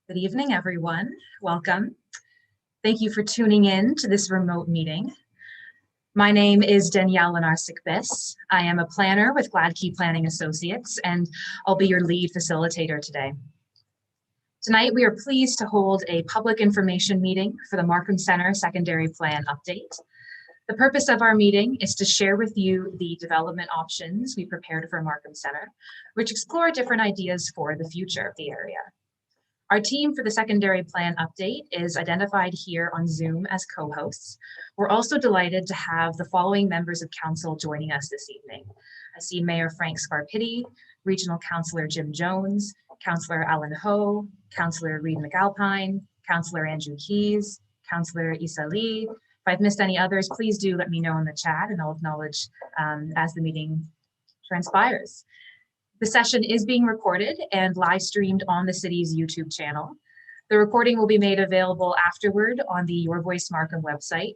Good evening, everyone. Welcome. Thank you for tuning in to this remote meeting. My name is Danielle Lenarsic-Biss. I am a planner with Gladkey Planning Associates, and I'll be your lead facilitator today. Tonight, we are pleased to hold a public information meeting for the Markham Center Secondary Plan Update. The purpose of our meeting is to share with you the development options we prepared for Markham Center, which explore different ideas for the future of the area. Our team for the secondary plan update is identified here on Zoom as co-hosts. We're also delighted to have the following members of council joining us this evening. I see Mayor Frank Scarpitti, Regional Councillor Jim Jones, Councillor Alan Ho, Councillor Reid McAlpine, Councillor Andrew Keys, Councillor Issa Lee. If I've missed any others, please do let me know in the chat and I'll acknowledge as the meeting transpires. The session is being recorded and live streamed on the city's YouTube channel. The recording will be made available afterward on the Your Voice Markham website.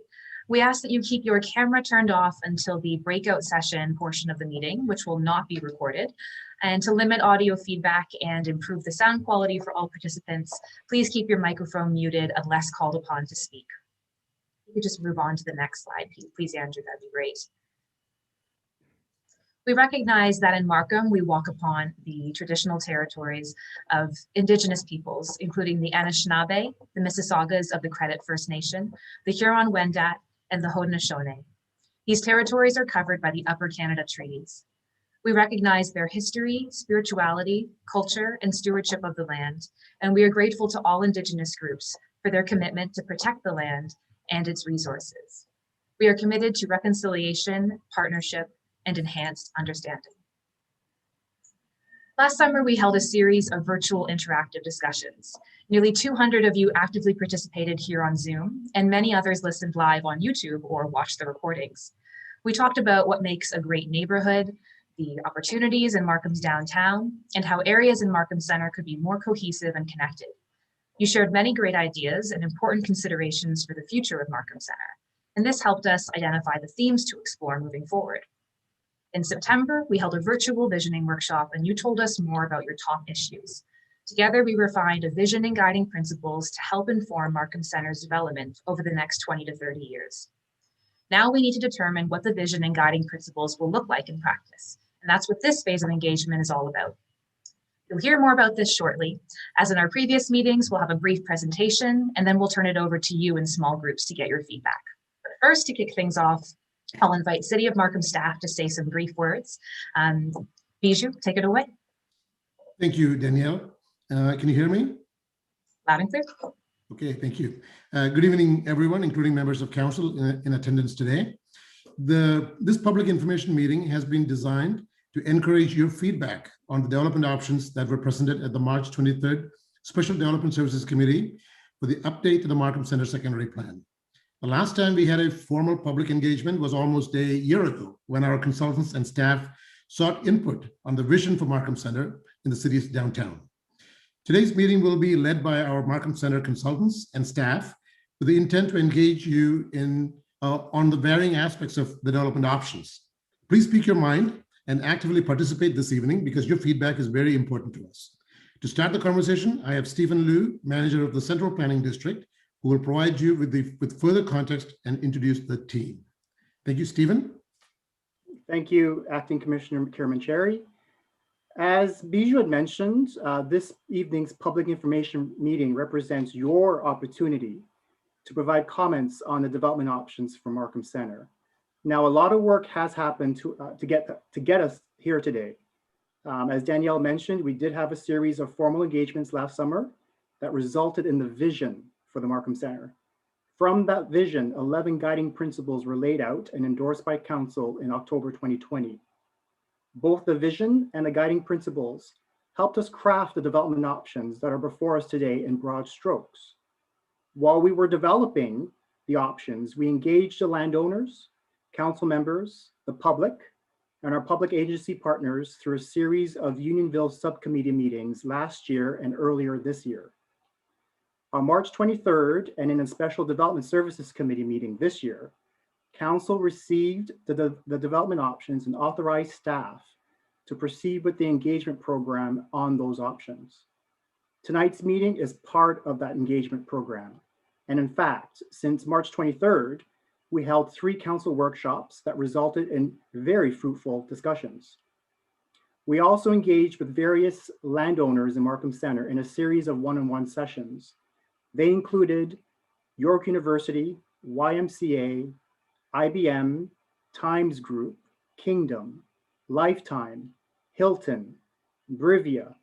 We ask that you keep your camera turned off until the breakout session portion of the meeting, which will not be recorded. And to limit audio feedback and improve the sound quality for all participants, please keep your microphone muted unless called upon to speak. You could just move on to the next slide, please, Andrew, that'd be great. We recognize that in Markham, we walk upon the traditional territories of Indigenous peoples, including the Anishinaabe, the Mississaugas of the Credit First Nation, the Huron-Wendat, and the Haudenosaunee. These territories are covered by the Upper Canada Treaties. We recognize their history, spirituality, culture, and stewardship of the land, and we are grateful to all Indigenous groups for their commitment to protect the land and its resources. We are committed to reconciliation, partnership, and enhanced understanding. Last summer, we held a series of virtual interactive discussions. Nearly 200 of you actively participated here on Zoom, and many others listened live on YouTube or watched the recordings. We talked about what makes a great neighborhood, the opportunities in Markham's downtown, and how areas in Markham Center could be more cohesive and connected. You shared many great ideas and important considerations for the future of Markham Center, and this helped us identify the themes to explore moving forward. In September, we held a virtual visioning workshop and you told us more about your top issues. Together, we refined a vision and guiding principles to help inform Markham Center's development over the next 20 to 30 years. Now we need to determine what the vision and guiding principles will look like in practice. And that's what this phase of engagement is all about. You'll hear more about this shortly. As in our previous meetings, we'll have a brief presentation and then we'll turn it over to you in small groups to get your feedback. But first, to kick things off, I'll invite City of Markham staff to say some brief words. Bijou, take it away. Thank you, Danielle. Can you hear me? Loud and clear. Okay, thank you. Good evening, everyone, including members of council in attendance today. This public information meeting has been designed to encourage your feedback on the development options that were presented at the March 23rd Special Development Services Committee for the update to the Markham Center Secondary Plan. The last time we had a formal public engagement was almost a year ago when our consultants and staff sought input on the vision for Markham Center in the city's downtown. Today's meeting will be led by our Markham Center consultants and staff with the intent to engage you on the varying aspects of the development options. Please speak your mind and actively participate this evening because your feedback is very important to us. To start the conversation, I have Stephen Liu, manager of the Central Planning District, who will provide you with further context and introduce the team. Thank you, Stephen. Thank you, Acting Commissioner Cherry. As Bijou had mentioned, this evening's public information meeting represents your opportunity to provide comments on the development options for Markham Center. Now, a lot of work has happened to get us here today. As Danielle mentioned, we did have a series of formal engagements last summer that resulted in the vision for the Markham Center. From that vision, 11 guiding principles were laid out and endorsed by Council in October 2020. Both the vision and the guiding principles helped us craft the development options that are before us today in broad strokes. While we were developing the options, we engaged the landowners, council members, the public, and our public agency partners through a series of Unionville subcommittee meetings last year and earlier this year. On March 23rd, and in a special Development Services Committee meeting this year, Council received the development options and authorized staff to proceed with the engagement program on those options. Tonight's meeting is part of that engagement program. And in fact, since March 23rd, we held 3 council workshops that resulted in very fruitful discussions. We also engaged with various landowners in Markham Centre in a series of one-on-one sessions. They included York University, YMCA, IBM, Times Group, Kingdom, Lifetime, Hilton, Brivia,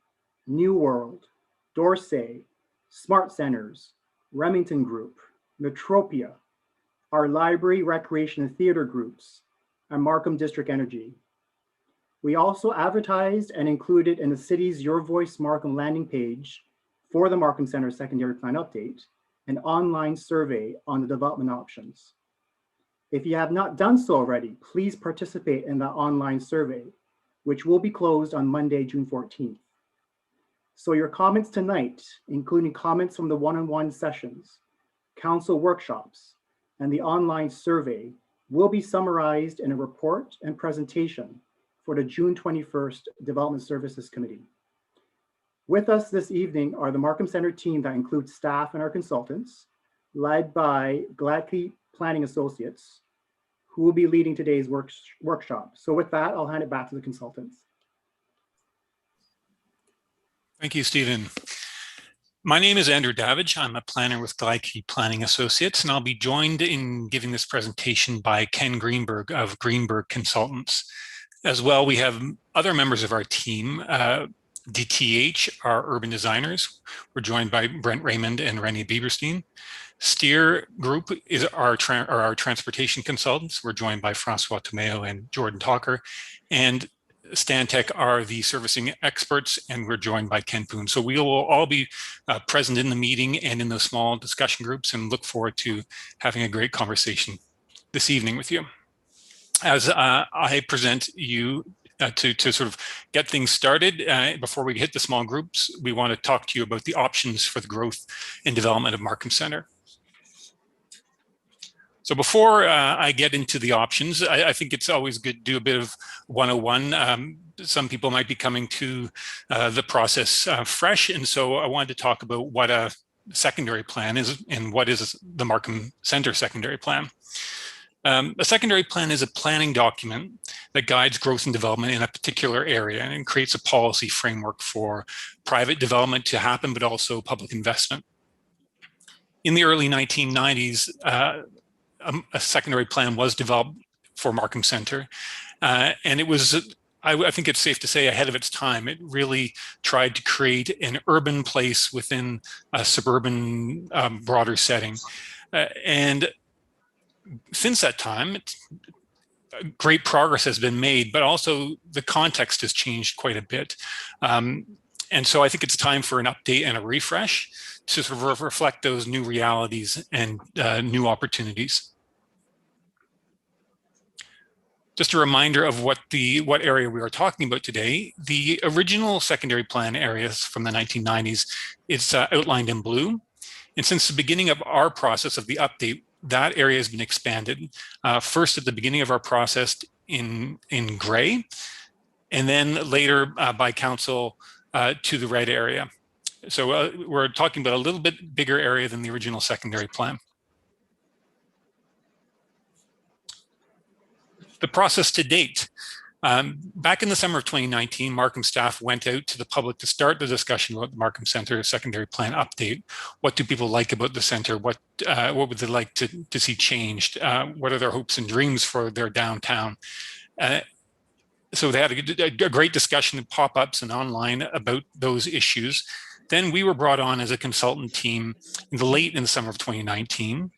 New World, Dorsey, Smart Centers, Remington Group, Metropia, our library, recreation, and theater groups, and Markham District Energy. We also advertised and included in the city's Your Voice Markham landing page for the Markham Centre Secondary Plan Update an online survey on the development options. If you have not done so already, please participate in that online survey, which will be closed on Monday, June 14th. So your comments tonight, including comments from the one-on-one sessions, council workshops, and the online survey, will be summarized in a report and presentation for the June 21st Development Services Committee. With us this evening are the Markham Centre team that includes staff and our consultants, led by Gladkey Planning Associates, who will be leading today's workshop. So with that, I'll hand it back to the consultants. Thank you, Stephen. My name is Andrew Davidge. I'm a planner with Gladkey Planning Associates, and I'll be joined in giving this presentation by Ken Greenberg of Greenberg Consultants. As well, we have other members of our team. DTH, our urban designers. We're joined by Brent Raymond and Rennie Bieberstein. Steer Group is our transportation consultants. We're joined by Francois Tomeo and Jordan Talker. And Stantec are the servicing experts, and we're joined by Ken Poon. So we will all be present in the meeting and in those small discussion groups, and look forward to having a great conversation this evening with you. As I present you to sort of get things started, before we hit the small groups, we want to talk to you about the options for the growth and development of Markham Centre. So before I get into the options, I think it's always good to do a bit of 101. Some people might be coming to the process fresh, and so I wanted to talk about what a secondary plan is and what is the Markham Centre secondary plan. A secondary plan is a planning document that guides growth and development in a particular area and creates a policy framework for private development to happen, but also public investment. In the early 1990s, a secondary plan was developed for Markham Centre, and it was, I think it's safe to say, ahead of its time. It really tried to create an urban place within a suburban, broader setting. And since that time, great progress has been made, but also the context has changed quite a bit. And so I think it's time for an update and a refresh to sort of reflect those new realities and new opportunities. Just a reminder of what area we are talking about today. The original secondary plan areas from the 1990s, it's outlined in blue. And since the beginning of our process of the update, that area has been expanded. First at the beginning of our process in gray, and then later by council to the red area. So we're talking about a little bit bigger area than the original secondary plan. The process to date. Back in the summer of 2019, Markham staff went out to the public to start the discussion about the Markham Centre secondary plan update. What do people like about the centre? What would they like to see changed? What are their hopes and dreams for their downtown? So they had a great discussion of pop-ups and online about those issues. Then we were brought on as a consultant team late in the summer of 2019.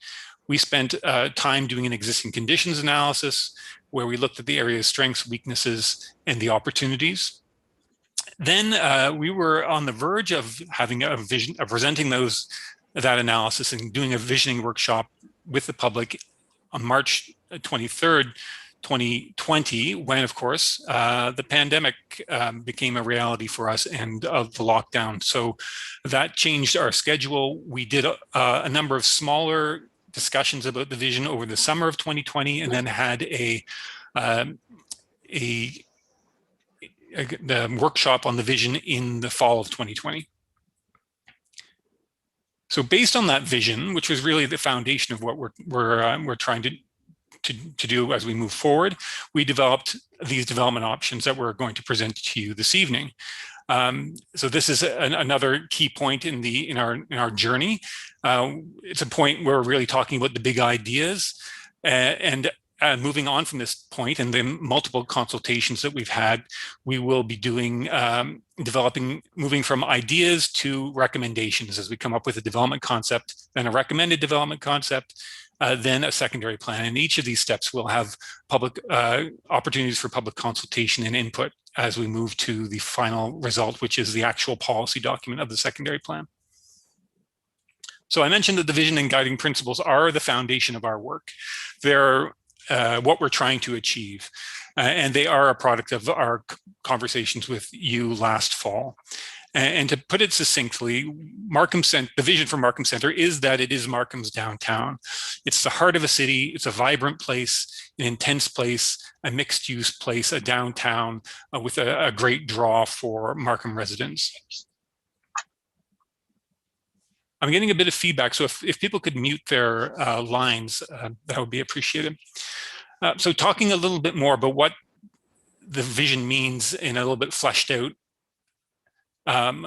We spent time doing an existing conditions analysis where we looked at the area's strengths, weaknesses, and the opportunities. Then we were on the verge of having a vision, of presenting that analysis and doing a visioning workshop with the public on March 23rd, 2020, when, of course, the pandemic became a reality for us and of the lockdown. So that changed our schedule. We did a number of smaller discussions about the vision over the summer of 2020, and then had the workshop on the vision in the fall of 2020. So based on that vision, which was really the foundation of what we're trying to do as we move forward, we developed these development options that we're going to present to you this evening. So this is another key point in our journey. It's a point where we're really talking about the big ideas, and moving on from this point and the multiple consultations that we've had, we will be doing moving from ideas to recommendations as we come up with a development concept, then a recommended development concept, then a secondary plan. And each of these steps will have public opportunities for public consultation and input as we move to the final result, which is the actual policy document of the secondary plan. So I mentioned that the vision and guiding principles are the foundation of our work. They're what we're trying to achieve. And they are a product of our conversations with you last fall. And to put it succinctly, the vision for Markham Center is that it is Markham's downtown. It's the heart of a city. It's a vibrant place, an intense place, a mixed-use place, a downtown with a great draw for Markham residents. I'm getting a bit of feedback, so if people could mute their lines, that would be appreciated. So talking a little bit more about what the vision means in a little bit fleshed out,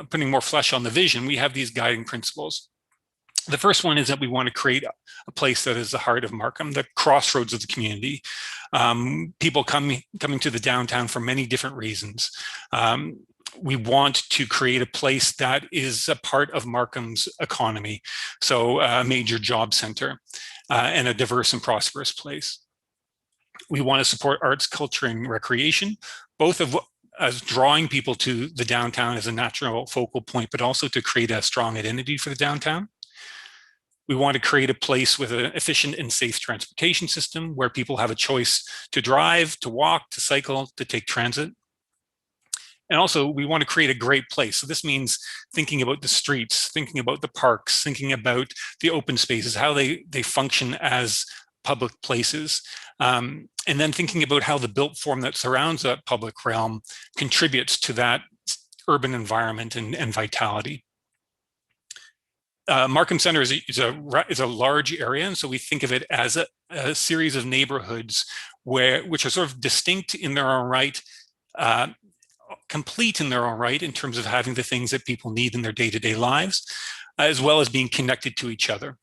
putting more flesh on the vision, we have these guiding principles. The first one is that we want to create a place that is the heart of Markham, the crossroads of the community. People coming to the downtown for many different reasons. We want to create a place that is a part of Markham's economy, so a major job center and a diverse and prosperous place. We want to support arts, culture, and recreation, both as drawing people to the downtown as a natural focal point, but also to create a strong identity for the downtown. We want to create a place with an efficient and safe transportation system where people have a choice to drive, to walk, to cycle, to take transit. And also, we want to create a great place. So this means thinking about the streets, thinking about the parks, thinking about the open spaces, how they function as public places. And then thinking about how the built form that surrounds that public realm contributes to that urban environment and vitality. Markham Center is a large area, and so we think of it as a series of neighborhoods which are sort of distinct in their own right, complete in their own right in terms of having the things that people need in their day-to-day lives, as well as being connected to each other.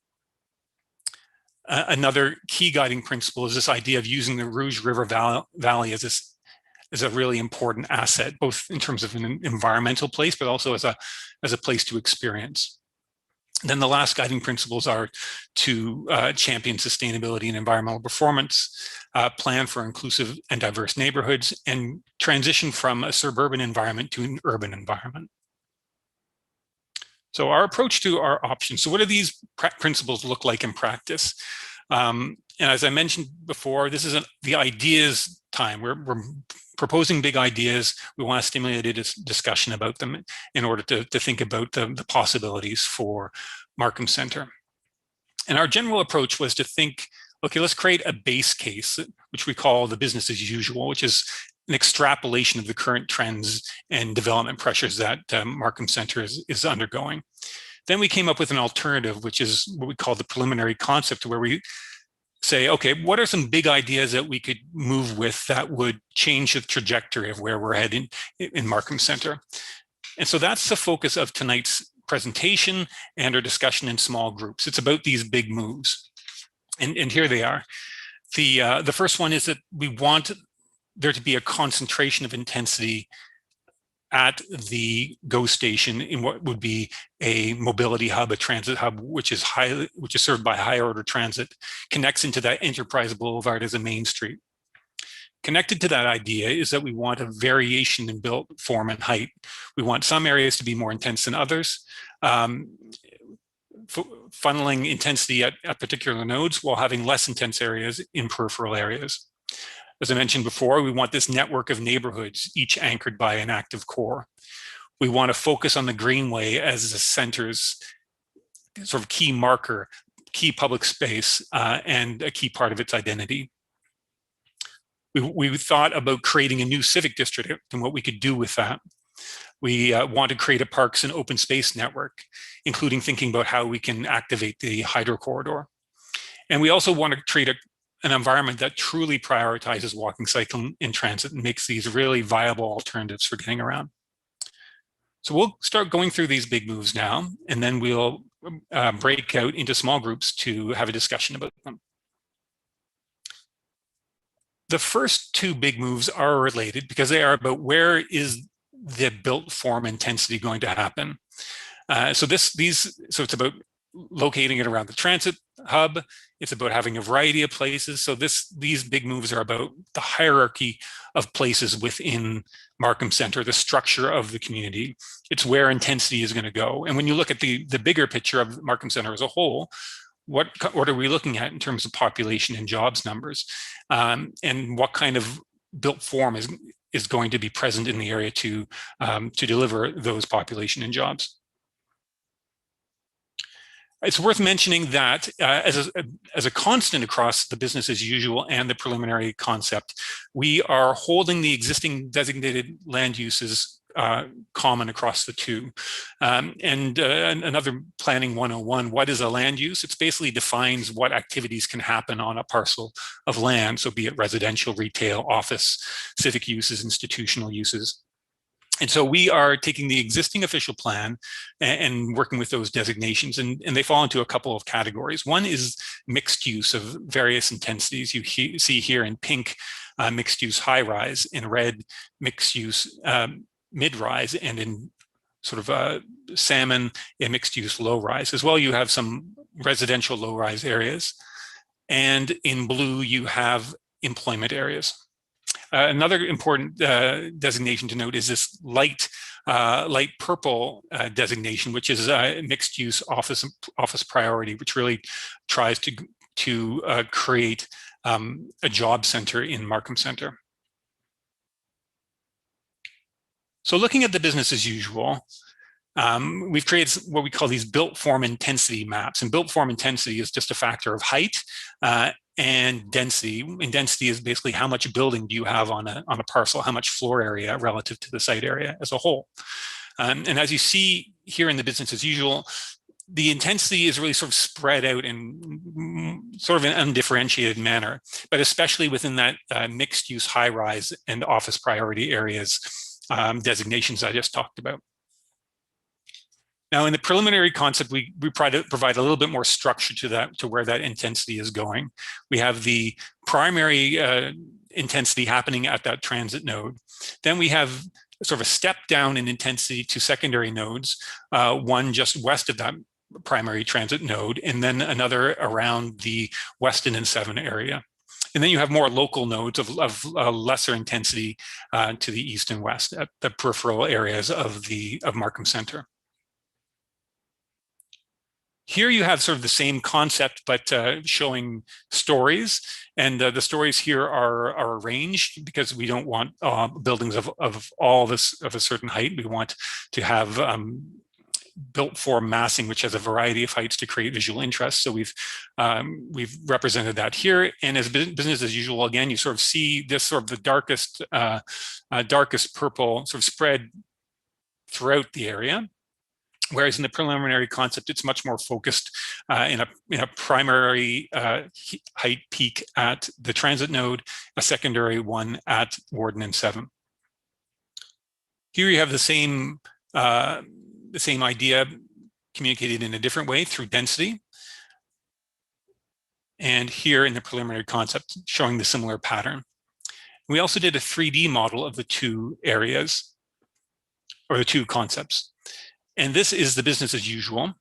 Another key guiding principle is this idea of using the Rouge River Valley as a really important asset, both in terms of an environmental place, but also as a place to experience. Then the last guiding principles are to champion sustainability and environmental performance, plan for inclusive and diverse neighborhoods, and transition from a suburban environment to an urban environment. So our approach to our options. So what do these principles look like in practice? And as I mentioned before, this is the ideas time. We're proposing big ideas. We want to stimulate a discussion about them in order to think about the possibilities for Markham Center. And our general approach was to think, okay, let's create a base case, which we call the business as usual, which is an extrapolation of the current trends and development pressures that Markham Center is undergoing. Then we came up with an alternative, which is what we call the preliminary concept, where we say, okay, what are some big ideas that we could move with that would change the trajectory of where we're heading in Markham Center? And so that's the focus of tonight's presentation and our discussion in small groups. It's about these big moves. And here they are. The first one is that we want there to be a concentration of intensity at the GO station in what would be a mobility hub, a transit hub, which is served by high order transit, connects into that Enterprise Boulevard as a main street. Connected to that idea is that we want a variation in built form and height. We want some areas to be more intense than others, funneling intensity at particular nodes while having less intense areas in peripheral areas. As I mentioned before, we want this network of neighborhoods, each anchored by an active core. We want to focus on the Greenway as the center's sort of key marker, key public space, and a key part of its identity. We thought about creating a new Civic District and what we could do with that. We want to create a parks and open space network, including thinking about how we can activate the hydro corridor. And we also want to create an environment that truly prioritizes walking, cycling, and transit and makes these really viable alternatives for getting around. So we'll start going through these big moves now, and then we'll break out into small groups to have a discussion about them. The first two big moves are related because they are about where is the built form intensity going to happen. So it's about locating it around the transit hub. It's about having a variety of places. So these big moves are about the hierarchy of places within Markham Centre, the structure of the community. It's where intensity is going to go. And when you look at the bigger picture of Markham Centre as a whole, what are we looking at in terms of population and jobs numbers, and what kind of built form is going to be present in the area to deliver those population and jobs? It's worth mentioning that as a constant across the business as usual and the preliminary concept, we are holding the existing designated land uses common across the two. Another planning 101, what is a land use? It basically defines what activities can happen on a parcel of land. So be it residential, retail, office, civic uses, institutional uses. And so we are taking the existing official plan and working with those designations, and they fall into a couple of categories. One is mixed use of various intensities. You see here in pink, mixed use high rise, in red, mixed use mid-rise, and in sort of salmon, a mixed-use low-rise. As well, you have some residential low-rise areas. And in blue, you have employment areas. Another important designation to note is this light purple designation, which is mixed-use office priority, which really tries to create a job center in Markham Centre. So looking at the business as usual, we've created what we call these built form intensity maps. And built form intensity is just a factor of height and density. And density is basically how much building do you have on a parcel, how much floor area relative to the site area as a whole. And as you see here in the business as usual, the intensity is really sort of spread out in sort of an undifferentiated manner, but especially within that mixed use high rise and office priority areas designations I just talked about. Now, in the preliminary concept, we provide a little bit more structure to where that intensity is going. We have the primary intensity happening at that transit node. Then we have sort of a step down in intensity to secondary nodes, one just west of that primary transit node, and then another around the Weston and 7 area. And then you have more local nodes of lesser intensity to the east and west at the peripheral areas of Markham Centre. Here you have sort of the same concept, but showing stories. And the stories here are arranged because we don't want buildings of all this of a certain height. We want to have built form massing, which has a variety of heights to create visual interest. So we've represented that here. And as business as usual, again, you sort of see this sort of the darkest purple sort of spread throughout the area. Whereas in the preliminary concept, it's much more focused in a primary height peak at the transit node, a secondary one at Warden and 7. Here you have the same idea communicated in a different way through density. And here in the preliminary concept, showing the similar pattern. We also did a 3D model of the two areas, or the two concepts. And this is the business as usual.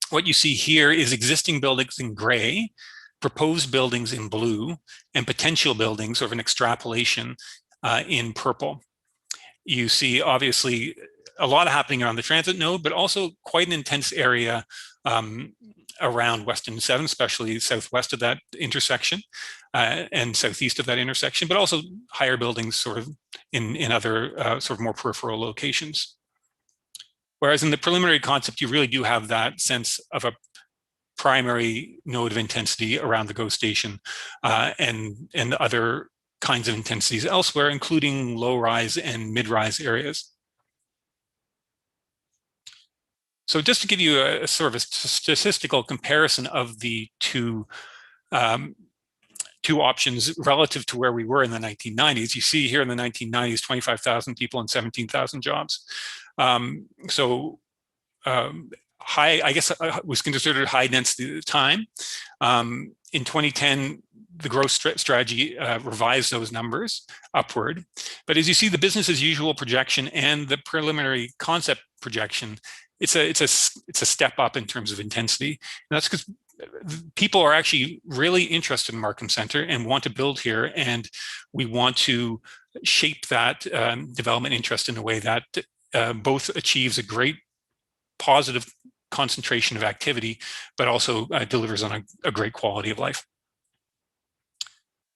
What you see here is existing buildings in gray, proposed buildings in blue, and potential buildings, sort of an extrapolation in purple. You see, obviously, a lot happening around the transit node, but also quite an intense area around Weston 7, especially southwest of that intersection and southeast of that intersection, but also higher buildings sort of in other sort of more peripheral locations. Whereas in the preliminary concept, you really do have that sense of a primary node of intensity around the GO station and other kinds of intensities elsewhere, including low-rise and mid-rise areas. So just to give you a sort of a statistical comparison of the two options relative to where we were in the 1990s, you see here in the 1990s, 25,000 people and 17,000 jobs. High, I guess, was considered high density at the time. In 2010, the growth strategy revised those numbers upward. But as you see, the business as usual projection and the preliminary concept projection, it's a step up in terms of intensity. And that's because people are actually really interested in Markham Center and want to build here, and we want to shape that development interest in a way that both achieves a great positive concentration of activity, but also delivers on a great quality of life.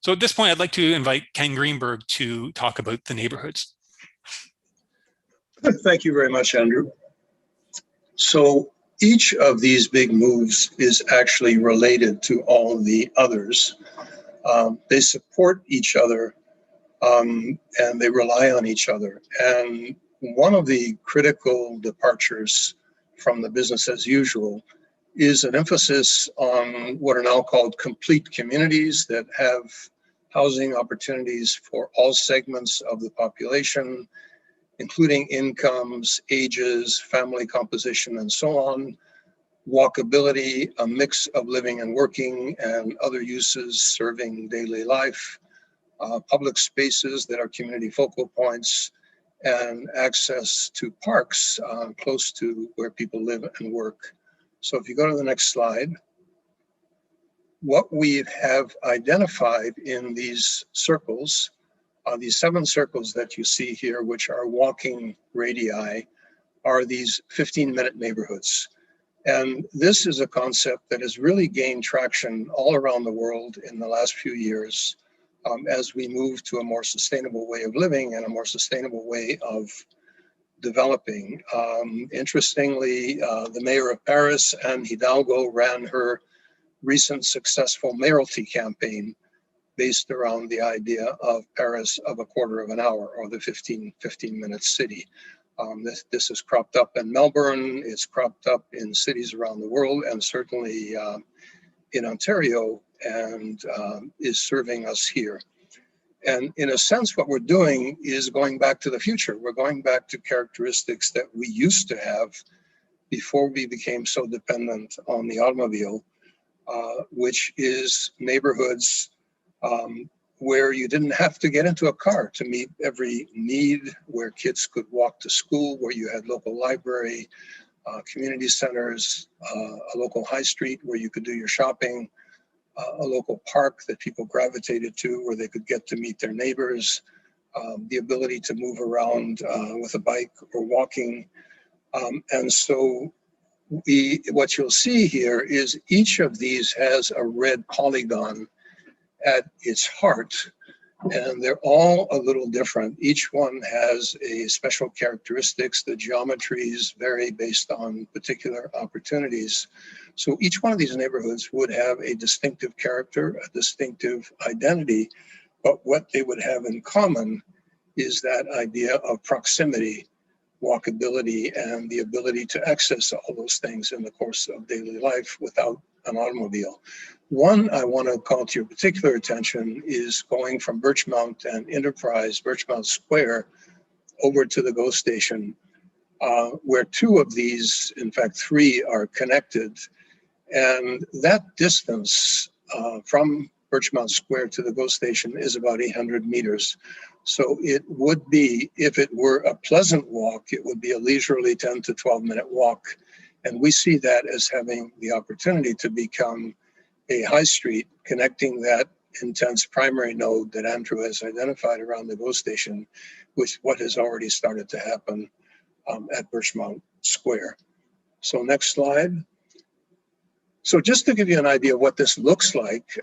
So at this point, I'd like to invite Ken Greenberg to talk about the neighborhoods. Thank you very much, Andrew. So each of these big moves is actually related to all the others. They support each other and they rely on each other. And one of the critical departures from the business as usual is an emphasis on what are now called complete communities that have housing opportunities for all segments of the population, including incomes, ages, family composition, and so on, walkability, a mix of living and working and other uses serving daily life, public spaces that are community focal points, and access to parks close to where people live and work. So if you go to the next slide, what we have identified in these circles, these 7 circles that you see here, which are walking radii, are these 15-minute neighborhoods. And this is a concept that has really gained traction all around the world in the last few years as we move to a more sustainable way of living and a more sustainable way of developing. Interestingly, the mayor of Paris, Anne Hidalgo, ran her recent successful mayoralty campaign based around the idea of Paris of a quarter of an hour, or the 15-minute city. This has cropped up in Melbourne, it's cropped up in cities around the world, and certainly in Ontario, and is serving us here. And in a sense, what we're doing is going back to the future. We're going back to characteristics that we used to have before we became so dependent on the automobile, which is neighborhoods where you didn't have to get into a car to meet every need, where kids could walk to school, where you had local library, community centers, a local high street where you could do your shopping, a local park that people gravitated to where they could get to meet their neighbors, the ability to move around with a bike or walking. And so what you'll see here is each of these has a red polygon at its heart, and they're all a little different. Each one has a special characteristics. The geometries vary based on particular opportunities. So each one of these neighborhoods would have a distinctive character, a distinctive identity, but what they would have in common is that idea of proximity, walkability, and the ability to access all those things in the course of daily life without an automobile. One I want to call to your particular attention is going from Birchmount and Enterprise, Birchmount Square, over to the GO station, where 2 of these, in fact 3, are connected. And that distance from Birchmount Square to the GO station is about 800 meters. So it would be, if it were a pleasant walk, it would be a leisurely 10 to 12-minute walk. And we see that as having the opportunity to become a high street connecting that intense primary node that Andrew has identified around the GO station with what has already started to happen at Birchmount Square. So next slide. So just to give you an idea of what this looks like,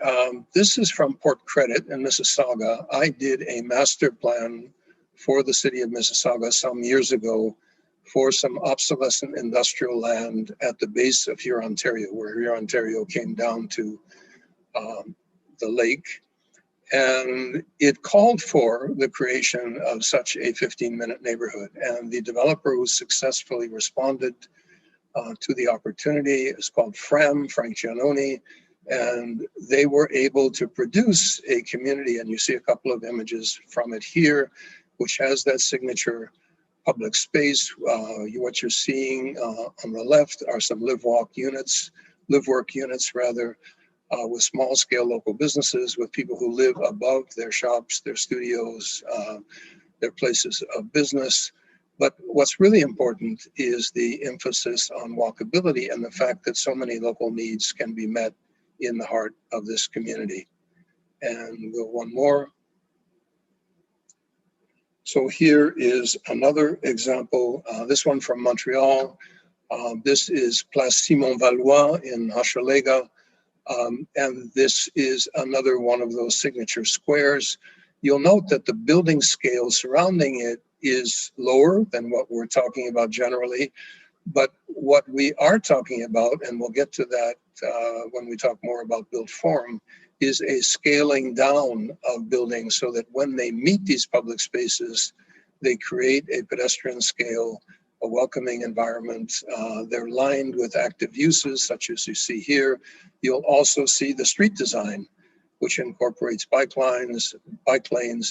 this is from Port Credit in Mississauga. I did a master plan for the city of Mississauga some years ago for some obsolescent industrial land at the base of Huron, Ontario, where Huron, Ontario came down to the lake. And it called for the creation of such a 15-minute neighborhood. And the developer who successfully responded to the opportunity. It's called Frank Giannoni, and they were able to produce a community, and you see a couple of images from it here, which has that signature public space. What you're seeing on the left are some live-work units, with small-scale local businesses, with people who live above their shops, their studios, their places of business. But what's really important is the emphasis on walkability and the fact that so many local needs can be met in the heart of this community. And go one more. So here is another example, this one from Montreal. This is Place Simon Valois in Hochelaga. And this is another one of those signature squares. You'll note that the building scale surrounding it is lower than what we're talking about generally. But what we are talking about, and we'll get to that when we talk more about built form, is a scaling down of buildings so that when they meet these public spaces, they create a pedestrian scale, a welcoming environment. They're lined with active uses, such as you see here. You'll also see the street design, which incorporates bike lanes,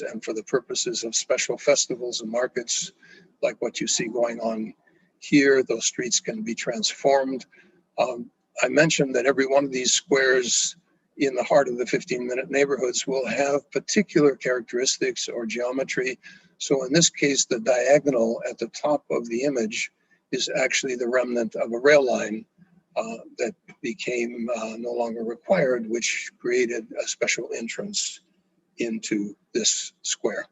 and for the purposes of special festivals and markets, like what you see going on here, those streets can be transformed. I mentioned that every one of these squares in the heart of the 15-minute neighborhoods will have particular characteristics or geometry. So in this case, the diagonal at the top of the image is actually the remnant of a rail line that became no longer required, which created a special entrance into this square.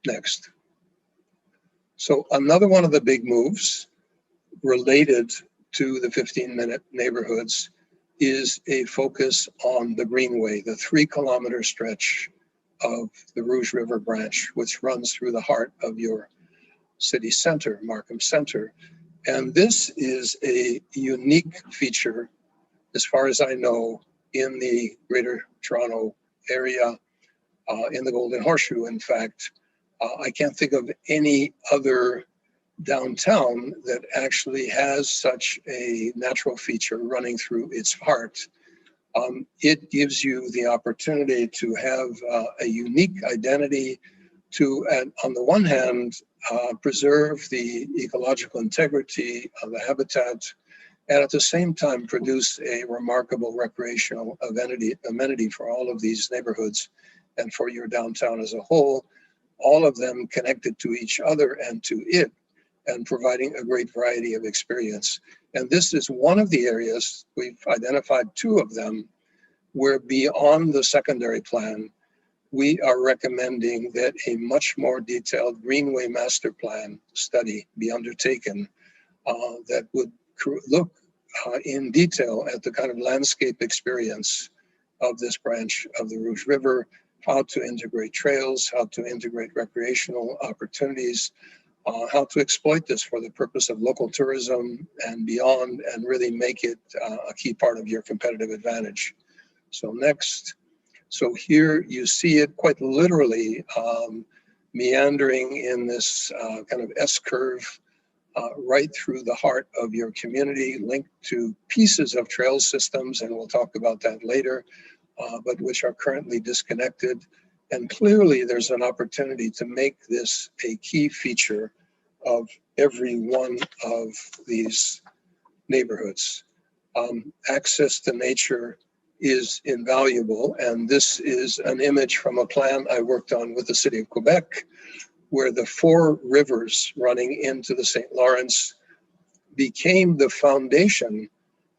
Next. So another one of the big moves related to the 15-minute neighborhoods is a focus on the Greenway, the 3-kilometer stretch of the Rouge River branch, which runs through the heart of your city center, Markham Center. And this is a unique feature, as far as I know, in the Greater Toronto area, in the Golden Horseshoe, in fact. I can't think of any other downtown that actually has such a natural feature running through its heart. It gives you the opportunity to have a unique identity to, on the one hand, preserve the ecological integrity of the habitat, and at the same time produce a remarkable recreational amenity for all of these neighborhoods and for your downtown as a whole, all of them connected to each other and to it, and providing a great variety of experience. And this is one of the areas, we've identified 2 of them, where beyond the secondary plan, we are recommending that a much more detailed Greenway master plan study be undertaken that would look in detail at the kind of landscape experience of this branch of the Rouge River, how to integrate trails, how to integrate recreational opportunities, how to exploit this for the purpose of local tourism and beyond, and really make it a key part of your competitive advantage. So next. So here you see it quite literally meandering in this kind of S-curve right through the heart of your community, linked to pieces of trail systems, and we'll talk about that later, but which are currently disconnected. And clearly there's an opportunity to make this a key feature of every one of these neighborhoods. Access to nature is invaluable, and this is an image from a plan I worked on with the City of Quebec, where the 4 rivers running into the St. Lawrence became the foundation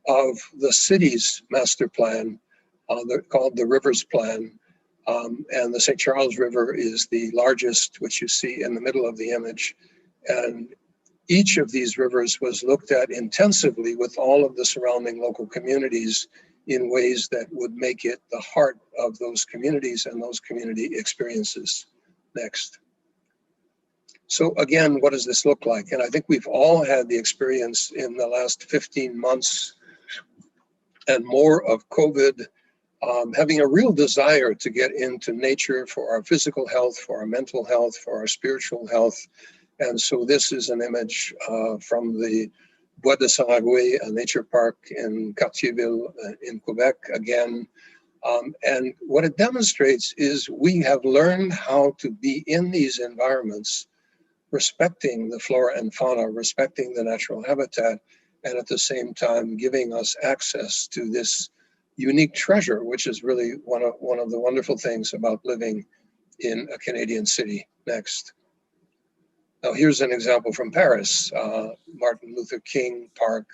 of the city's master plan, called the Rivers Plan. And the St. Charles River is the largest, which you see in the middle of the image. And each of these rivers was looked at intensively with all of the surrounding local communities in ways that would make it the heart of those communities and those community experiences. Next. So again, what does this look like? And I think we've all had the experience in the last 15 months and more of COVID, having a real desire to get into nature for our physical health, for our mental health, for our spiritual health. And so this is an image from the Bois de Saragoué, a nature park in Cartierville in Quebec again. And what it demonstrates is we have learned how to be in these environments, respecting the flora and fauna, respecting the natural habitat, and at the same time giving us access to this unique treasure, which is really one of the wonderful things about living in a Canadian city. Next. Now here's an example from Paris, Martin Luther King Park.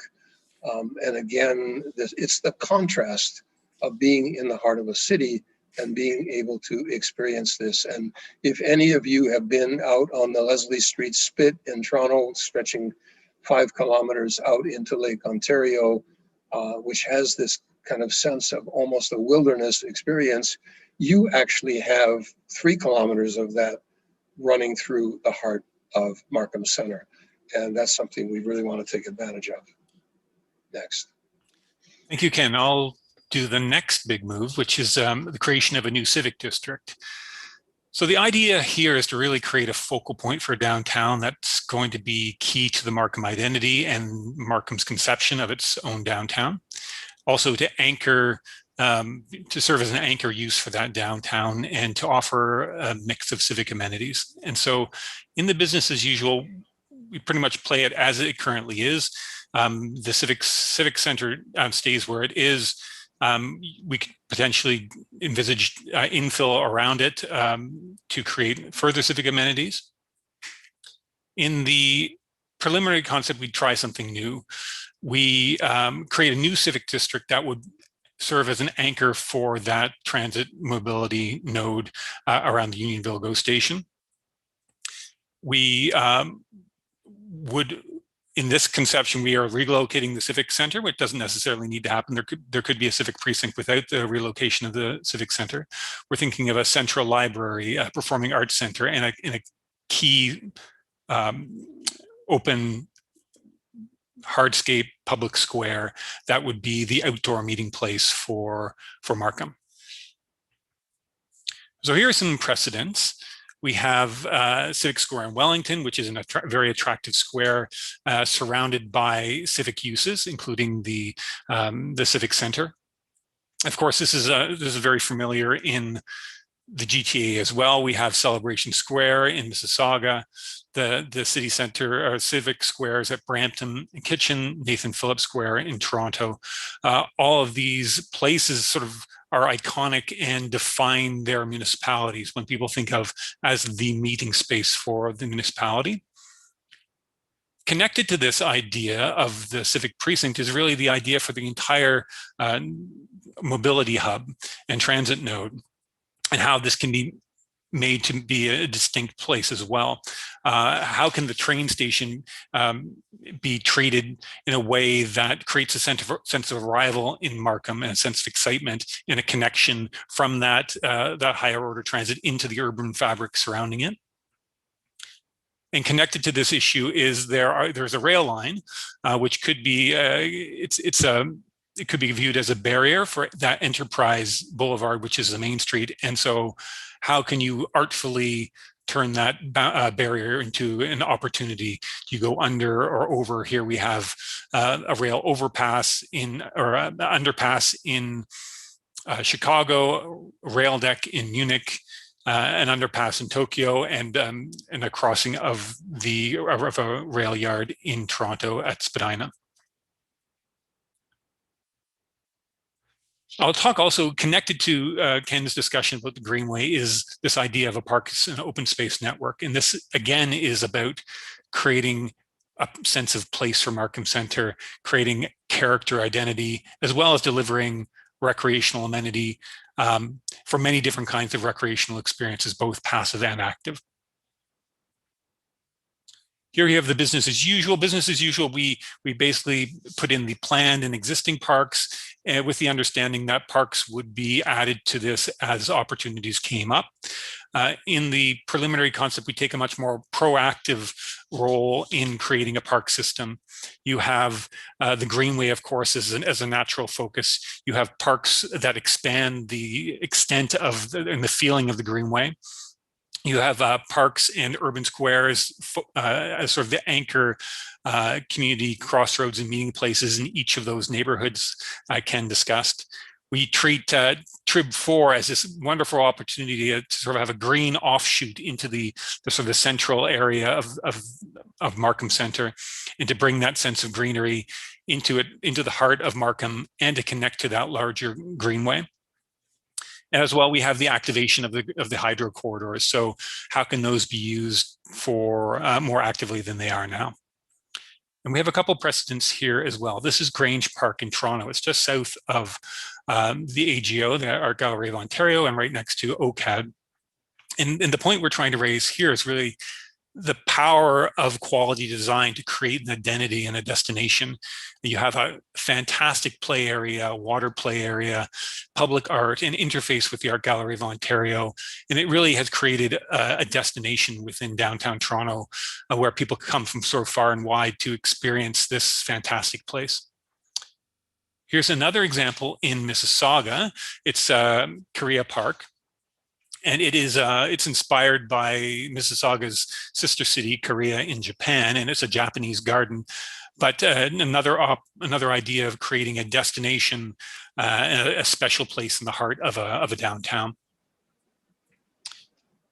And again, it's the contrast of being in the heart of a city and being able to experience this. And if any of you have been out on the Leslie Street Spit in Toronto, stretching 5 kilometers out into Lake Ontario, which has this kind of sense of almost a wilderness experience, you actually have 3 kilometers of that running through the heart of Markham Center. And that's something we really want to take advantage of. Next. Thank you, Ken. I'll do the next big move, which is the creation of a new civic district. So the idea here is to really create a focal point for downtown that's going to be key to the Markham identity and Markham's conception of its own downtown. Also to anchor, to serve as an anchor use for that downtown and to offer a mix of civic amenities. And so in the business as usual, we pretty much play it as it currently is. The civic center stays where it is. We could potentially envisage infill around it to create further civic amenities. In the preliminary concept, we'd try something new. We create a new civic district that would serve as an anchor for that transit mobility node around the Unionville GO station. We would, in this conception, we are relocating the civic center, which doesn't necessarily need to happen. There could be a civic precinct without the relocation of the civic center. We're thinking of a central library, a performing arts center, and a key open hardscape public square that would be the outdoor meeting place for Markham. So here are some precedents. We have Civic Square in Wellington, which is a very attractive square surrounded by civic uses, including the Civic Center. Of course, this is very familiar in the GTA as well. We have Celebration Square in Mississauga, the city center or civic squares at Brampton and Kitchen, Nathan Phillips Square in Toronto. All of these places sort of are iconic and define their municipalities when people think of as the meeting space for the municipality. Connected to this idea of the civic precinct is really the idea for the entire mobility hub and transit node, and how this can be made to be a distinct place as well. How can the train station be treated in a way that creates a sense of arrival in Markham and a sense of excitement and a connection from that higher order transit into the urban fabric surrounding it? And connected to this issue is there's a rail line, which could be it could be viewed as a barrier for that Enterprise Boulevard, which is the main street. And so how can you artfully turn that barrier into an opportunity? You go under or over. Here we have a rail overpass underpass in Chicago, rail deck in Munich, an underpass in Tokyo, and a crossing of a rail yard in Toronto at Spadina. I'll talk also connected to Ken's discussion about the Greenway is this idea of a parks and open space network. And this again is about creating a sense of place for Markham Center, creating character identity, as well as delivering recreational amenity for many different kinds of recreational experiences, both passive and active. Here you have the business as usual. Business as usual, we basically put in the planned and existing parks with the understanding that parks would be added to this as opportunities came up. In the preliminary concept, we take a much more proactive role in creating a park system. You have the Greenway, of course, as a natural focus. You have parks that expand the extent of and the feeling of the Greenway. You have parks and urban squares as sort of the anchor community crossroads and meeting places in each of those neighborhoods Ken discussed. We treat Trib 4 as this wonderful opportunity to sort of have a green offshoot into the sort of the central area of Markham Center, and to bring that sense of greenery into the heart of Markham, and to connect to that larger Greenway. And as well, we have the activation of the hydro corridors. So how can those be used for more actively than they are now? And we have a couple precedents here as well. This is Grange Park in Toronto. It's just south of the AGO, the Art Gallery of Ontario, and right next to OCAD. And the point we're trying to raise here is really the power of quality design to create an identity and a destination. You have a fantastic play area, water play area, public art, and interface with the Art Gallery of Ontario. And it really has created a destination within downtown Toronto where people come from sort of far and wide to experience this fantastic place. Here's another example in Mississauga. It's Korea Park. And it is it's inspired by Mississauga's sister city, Korea, in Japan, and it's a Japanese garden. But another idea of creating a destination, a special place in the heart of a downtown.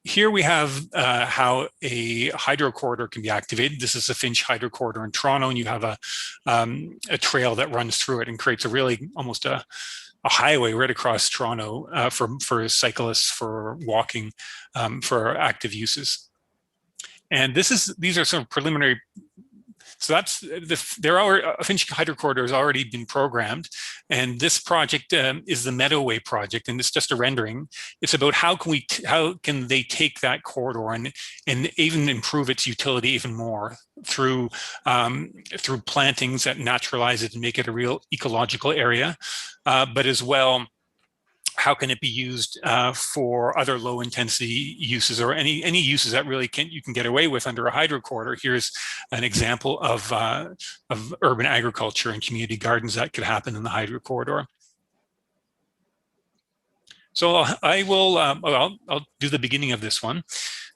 Here we have how a hydro corridor can be activated. This is the Finch Hydro Corridor in Toronto, and you have a trail that runs through it and creates a really almost a highway right across Toronto for cyclists, for walking, for active uses. And these are sort of preliminary. So that's Finch Hydro Corridor has already been programmed, and this project is the Meadowway project, and it's just a rendering. It's about how can they take that corridor and even improve its utility even more through plantings that naturalize it and make it a real ecological area, but as well, how can it be used for other low intensity uses, or any uses that really you can get away with under a hydro corridor? Here's an example of urban agriculture and community gardens that could happen in the hydro corridor. So I'll do the beginning of this one.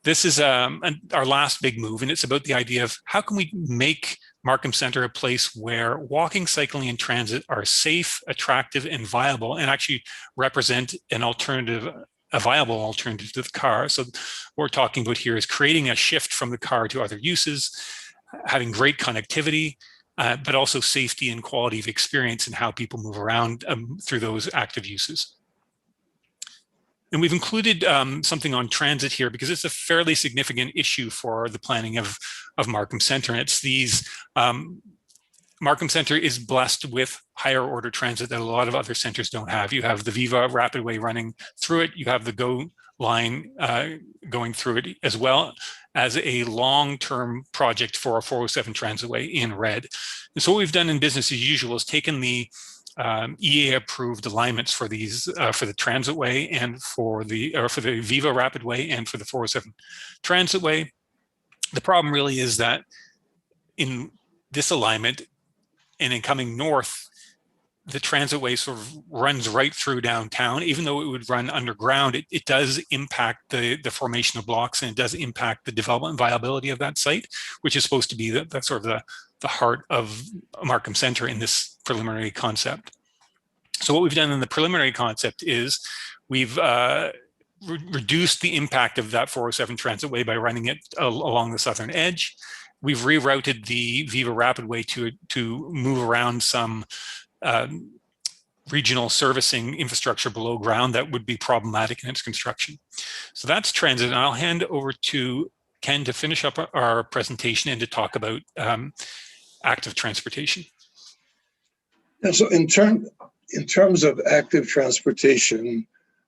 This is our last big move, and it's about the idea of how can we make Markham Center a place where walking, cycling, and transit are safe, attractive, and viable, and actually represent an alternative, a viable alternative to the car. So what we're talking about here is creating a shift from the car to other uses, having great connectivity, but also safety and quality of experience in how people move around through those active uses. And we've included something on transit here because it's a fairly significant issue for the planning of Markham Center. And it's these, Markham Center is blessed with higher order transit that a lot of other centers don't have. You have the Viva Rapidway running through it. You have the GO line going through it, as well as a long-term project for a 407 Transitway in red. And so what we've done in business as usual is taken the EA approved alignments for these for the Transitway and for the Viva Rapidway and for the 407 Transitway. The problem really is that in this alignment and in coming north, the Transitway sort of runs right through downtown. Even though it would run underground, it does impact the formation of blocks, and it does impact the development viability of that site, which is supposed to be the sort of the heart of Markham Center in this preliminary concept. So what we've done in the preliminary concept is we've reduced the impact of that 407 Transitway by running it along the southern edge. We've rerouted the Viva Rapidway to move around some regional servicing infrastructure below ground that would be problematic in its construction. So that's transit, and I'll hand over to Ken to finish up our presentation and to talk about active transportation. And so in terms of active transportation,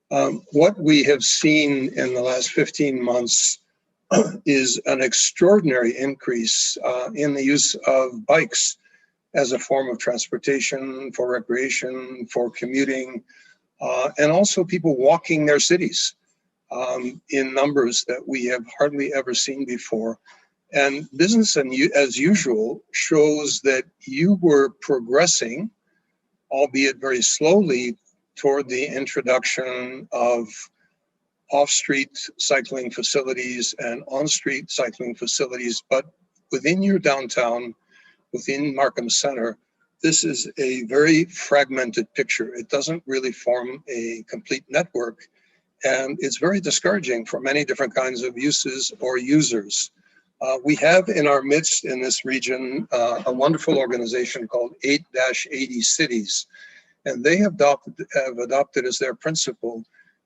what we have seen in the last 15 months is an extraordinary increase in the use of bikes as a form of transportation, for recreation, for commuting, and also people walking their cities in numbers that we have hardly ever seen before. And business as usual shows that you were progressing, albeit very slowly, toward the introduction of off-street cycling facilities and on-street cycling facilities, but within your downtown, within Markham Center, this is a very fragmented picture. It doesn't really form a complete network, and it's very discouraging for many different kinds of uses or users. We have in our midst in this region a wonderful organization called 8-80 Cities, and they have adopted as their principle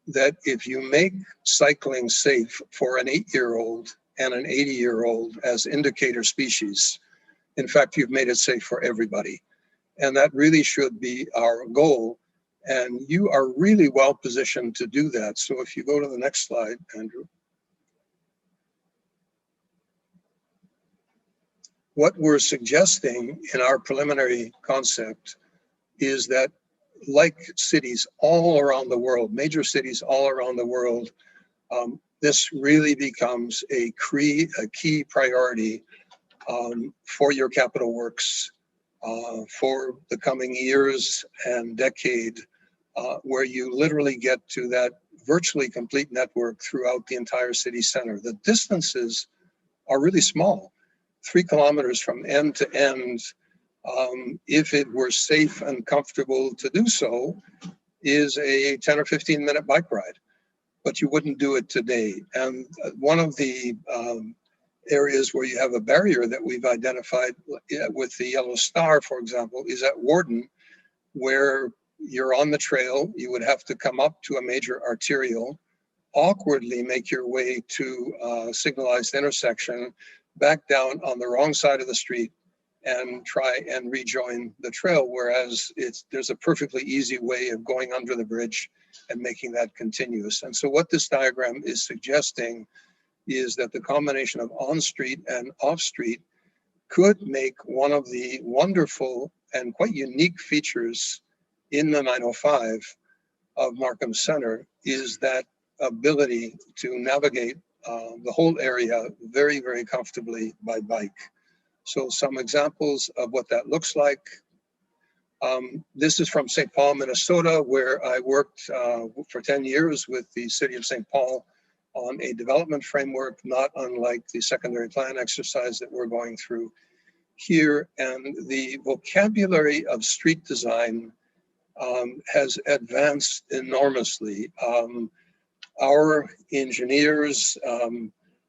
that if you make cycling safe for an 8-year-old and an 80-year-old as indicator species, in fact, you've made it safe for everybody. And that really should be our goal. And you are really well positioned to do that. So if you go to the next slide, Andrew. What we're suggesting in our preliminary concept is that, like cities all around the world, major cities all around the world, this really becomes a key priority for your capital works for the coming years and decade, where you literally get to that virtually complete network throughout the entire city center. The distances are really small, 3 kilometers from end to end. If it were safe and comfortable to do so, is a 10 or 15 minute bike ride, but you wouldn't do it today. And one of the areas where you have a barrier that we've identified with the yellow star, for example, is at Warden, where you're on the trail, you would have to come up to a major arterial, awkwardly make your way to a signalized intersection, back down on the wrong side of the street, and try and rejoin the trail, whereas there's a perfectly easy way of going under the bridge and making that continuous. And so what this diagram is suggesting is that the combination of on-street and off-street could make one of the wonderful and quite unique features in the 905 of Markham Center is that ability to navigate the whole area very, very comfortably by bike. So some examples of what that looks like. This is from St. Paul, Minnesota, where I worked for 10 years with the city of St. Paul on a development framework, not unlike the secondary plan exercise that we're going through here. And the vocabulary of street design has advanced enormously. Our engineers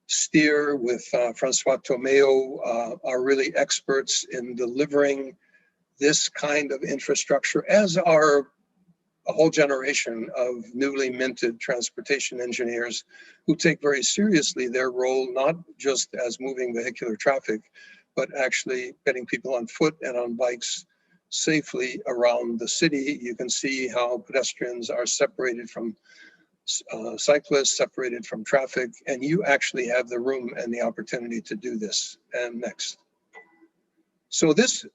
steer with Francois Tomeo are really experts in delivering this kind of infrastructure, as are a whole generation of newly minted transportation engineers who take very seriously their role, not just as moving vehicular traffic, but actually getting people on foot and on bikes safely around the city. You can see how pedestrians are separated from cyclists, separated from traffic, and you actually have the room and the opportunity to do this. And next. So this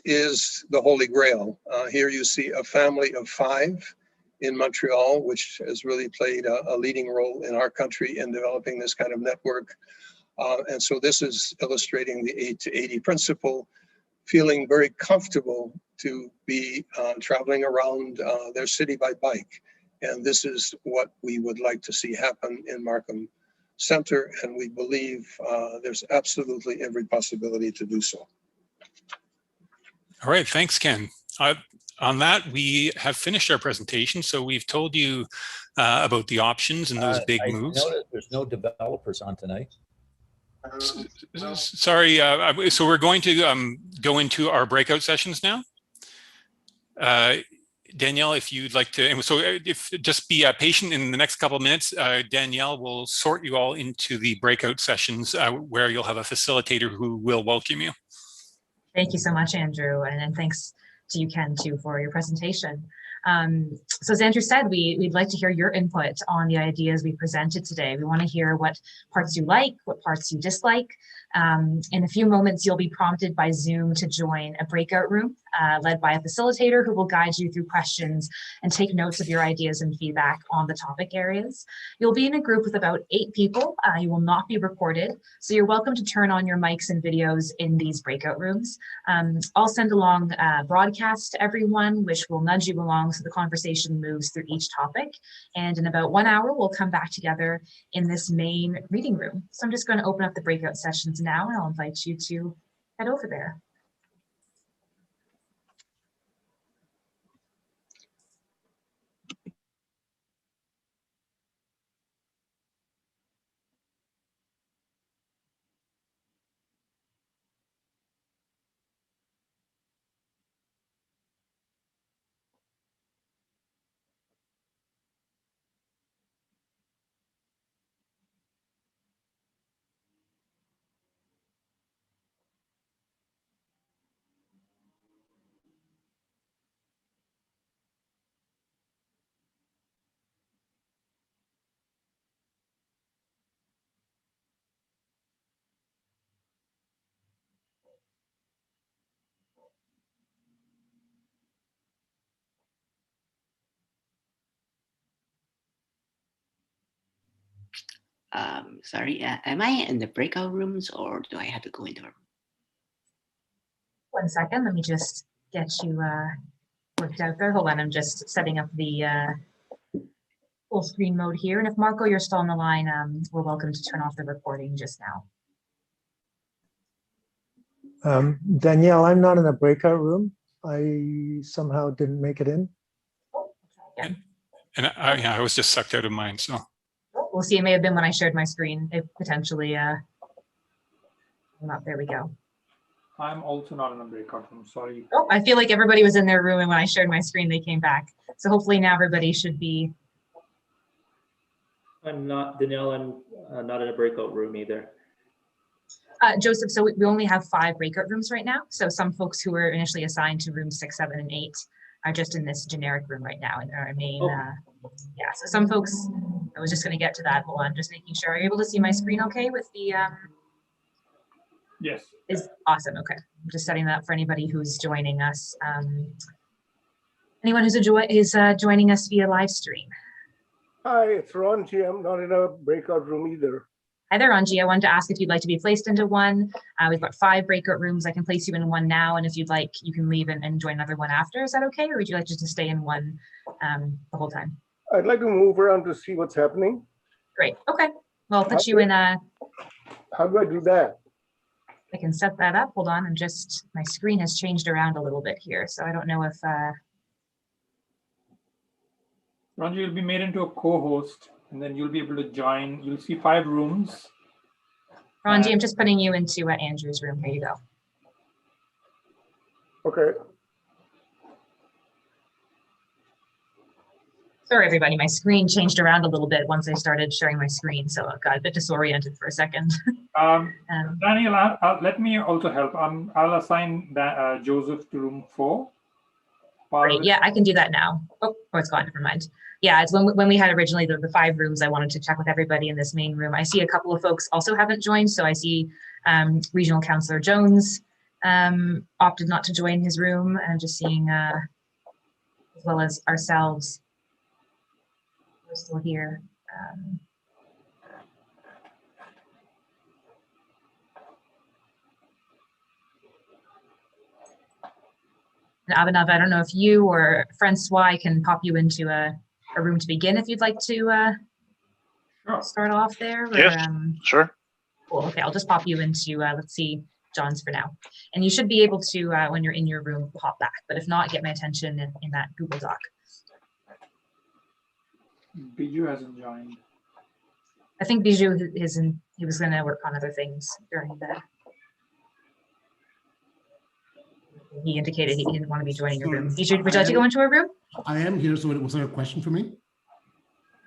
is the Holy Grail. Here you see a family of 5 in Montreal, which has really played a leading role in our country in developing this kind of network. And so this is illustrating the 8-80 principle, feeling very comfortable to be traveling around their city by bike. And this is what we would like to see happen in Markham Center. And we believe there's absolutely every possibility to do so. All right, thanks, Ken. On that, we have finished our presentation. So we've told you about the options and those big moves. There's no developers on tonight. Sorry, so we're going to go into our breakout sessions now. Danielle, if you'd like to, and so if just be patient in the next couple of minutes, Danielle will sort you all into the breakout sessions where you'll have a facilitator who will welcome you. Thank you so much, Andrew, and thanks to you, Ken, too, for your presentation. So as Andrew said, we'd like to hear your input on the ideas we presented today. We want to hear what parts you like, what parts you dislike. In a few moments, you'll be prompted by Zoom to join a breakout room led by a facilitator who will guide you through questions and take notes of your ideas and feedback on the topic areas. You'll be in a group with about 8 people. You will not be recorded, so you're welcome to turn on your mics and videos in these breakout rooms. I'll send along a broadcast to everyone, which will nudge you along so the conversation moves through each topic. And in about 1 hour, we'll come back together in this main reading room. So I'm just going to open up the breakout sessions now, and I'll invite you to head over there. Sorry, am I in the breakout rooms or do I have to go into a room? 1 second, let me just get you worked out there. Hold on, I'm just setting up the full screen mode here. And if Marco, you're still on the line, we're welcome to turn off the recording just now. Danielle, I'm not in a breakout room. I somehow didn't make it in. Oh, okay. And I was just sucked out of mine, so. We'll see, it may have been when I shared my screen. It potentially, there we go. I'm also not in a breakout room, sorry. Oh, I feel like everybody was in their room, and when I shared my screen, they came back. So hopefully now everybody should be. I'm not, Danielle, I'm not in a breakout room either. Joseph, so we only have 5 breakout rooms right now. So some folks who were initially assigned to rooms 6, 7, and 8 are just in this generic room right now in our main, yeah, so some folks, I was just gonna get to that. Hold on, just making sure. Are you able to see my screen okay with the, Yes. Is awesome, okay. I'm just setting that up for anybody who's joining us. Anyone who's joining us via live stream. Hi, it's Ron G. I'm not in a breakout room either. Hi there, Anji. I wanted to ask if you'd like to be placed into one. We've got 5 breakout rooms. I can place you in one now, and if you'd like, you can leave and join another one after. Is that okay, or would you like just to stay in one the whole time? I'd like to move around to see what's happening. Great. Okay. Well, I'll put you in a. How do I do that? I can set that up. Hold on. My screen has changed around a little bit here, so I don't know if. Ranji, you'll be made into a co-host, and then you'll be able to join. You'll see 5 rooms. Ranji, I'm just putting you into Andrew's room. Here you go. Okay. Sorry, everybody. My screen changed around a little bit once I started sharing my screen, so I got a bit disoriented for a second. Daniel, let me also help. I'll assign Joseph to room 4. Great. Yeah, I can do that now. Oh, it's gone. Never mind. Yeah, it's when we had originally the 5 rooms, I wanted to check with everybody in this main room. I see a couple of folks also haven't joined. So I see Regional Councillor Jones opted not to join his room. And I'm just seeing, as well as ourselves, we're still here. And Abhinav, I don't know if you or Francois can pop you into a room to begin if you'd like to start off there. Or, yes, sure. Cool. Okay, I'll just pop you into, let's see, John's for now. And you should be able to, when you're in your room, pop back. But if not, get my attention in that Google Doc. Biju hasn't joined. I think Biju he was going to work on other things during the. He indicated he didn't want to be joining your room. Would you like to go into a room? I am here, so was there a question for me?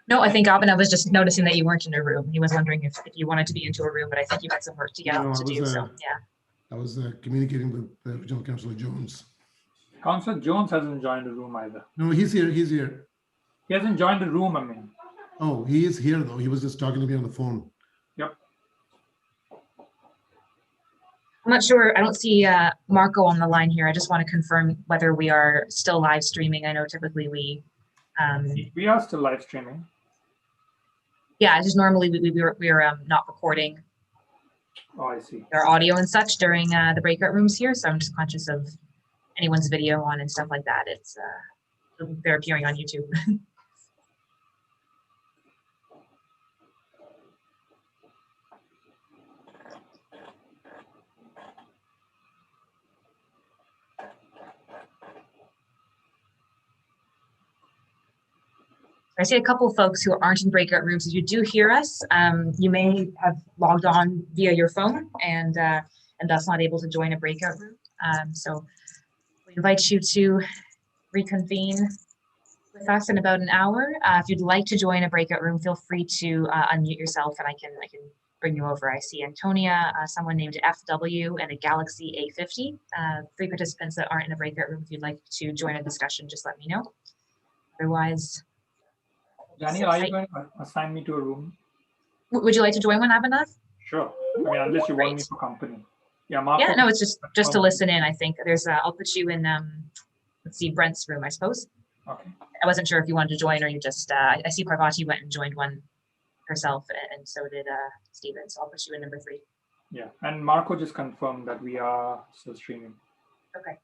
No, I think Abhinav was just noticing that you weren't in a room. He was wondering if you wanted to be into a room, but I think you had some work to get to do. So yeah. I was communicating with Regional Councillor Jones. Councillor Jones hasn't joined the room either. No, he's here. He's here. He hasn't joined the room, I mean. Oh, he is here though. He was just talking to me on the phone. Yep. I'm not sure. I don't see Marco on the line here. I just want to confirm whether we are still live streaming. I know typically we. We are still live streaming. Yeah, just normally we're not recording Oh, I see. our audio and such during the breakout rooms here. So I'm just conscious of anyone's video on and stuff like that. It's they're appearing on YouTube. I see a couple of folks who aren't in breakout rooms. If you do hear us, you may have logged on via your phone and thus not able to join a breakout room. So we invite you to reconvene with us in about an hour. If you'd like to join a breakout room, feel free to unmute yourself and I can bring you over. I see Antonia, someone named FW, and a Galaxy A50. 3 participants that aren't in a breakout room. If you'd like to join a discussion, just let me know. Otherwise, Daniel, are you going to assign me to a room? would you like to join one, Abhinav? Sure. I mean, unless you want me for company. Yeah, Marco. Yeah, no, it's just to listen in. I think there's. I'll put you in. Let's see, Brent's room, I suppose. Okay. I wasn't sure if you wanted to join or you just. I see Parvati went and joined one herself, and so did Steven. So I'll put you in number 3. Yeah, and Marco just confirmed that we are still streaming. Okay.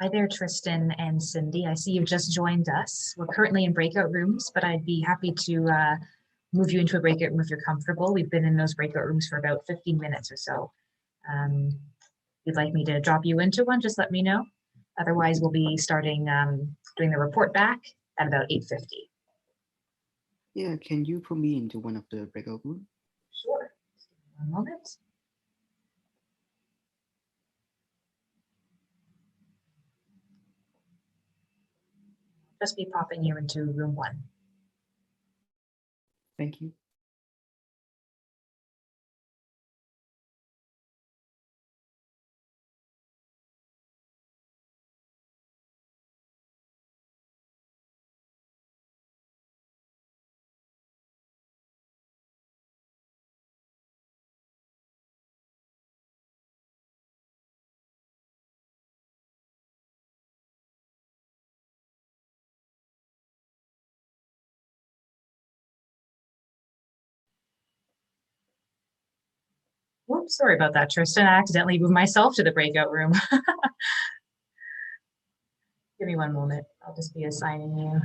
Hi there, Tristan and Cindy. I see you've just joined us. We're currently in breakout rooms, but I'd be happy to move you into a breakout room if you're comfortable. We've been in those breakout rooms for about 15 minutes or so. If you'd like me to drop you into one, just let me know. Otherwise, we'll be starting doing the report back at about 8:50. Yeah, can you put me into one of the breakout rooms? Sure. Just give me 1 moment. Just be popping you into room 1. Thank you. Whoops, sorry about that, Tristan. I accidentally moved myself to the breakout room. Give me 1 moment. I'll just be assigning you.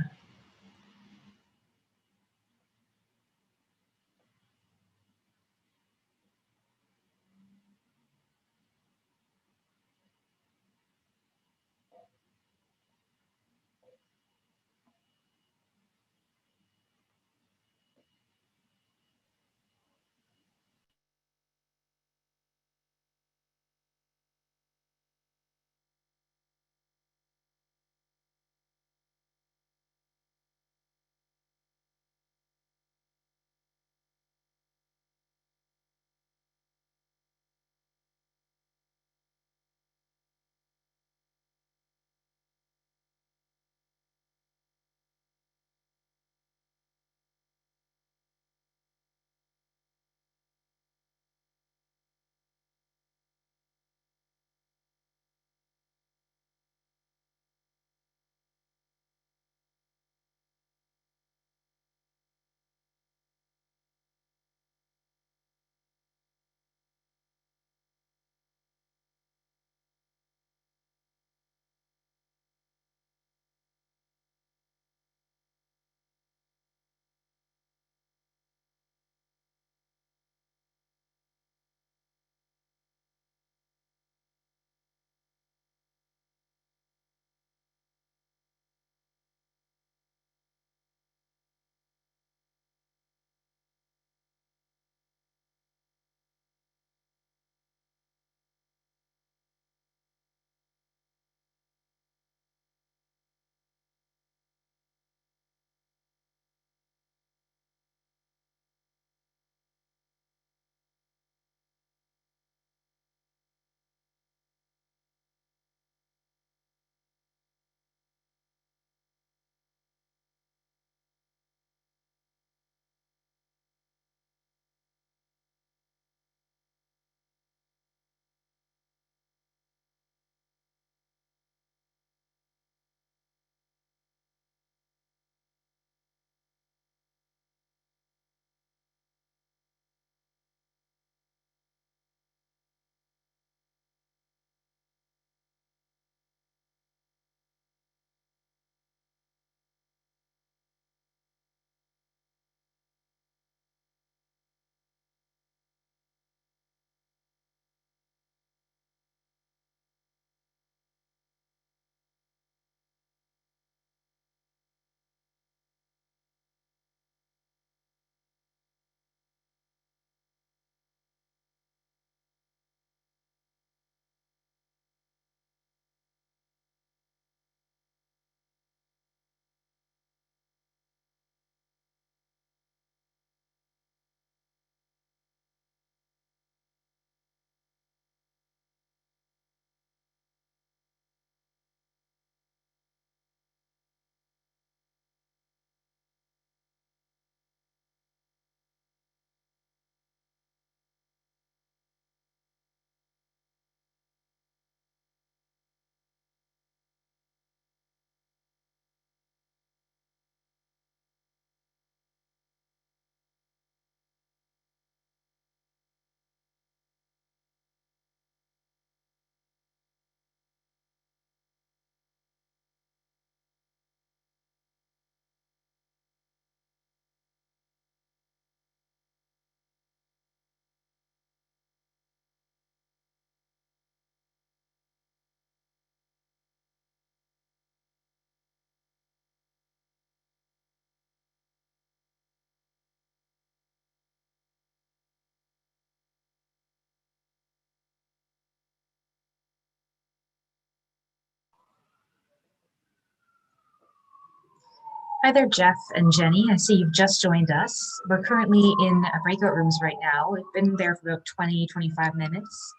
Hi there, Jeff and Jenny. I see you've just joined us. We're currently in breakout rooms right now. We've been there for about 20, 25 minutes.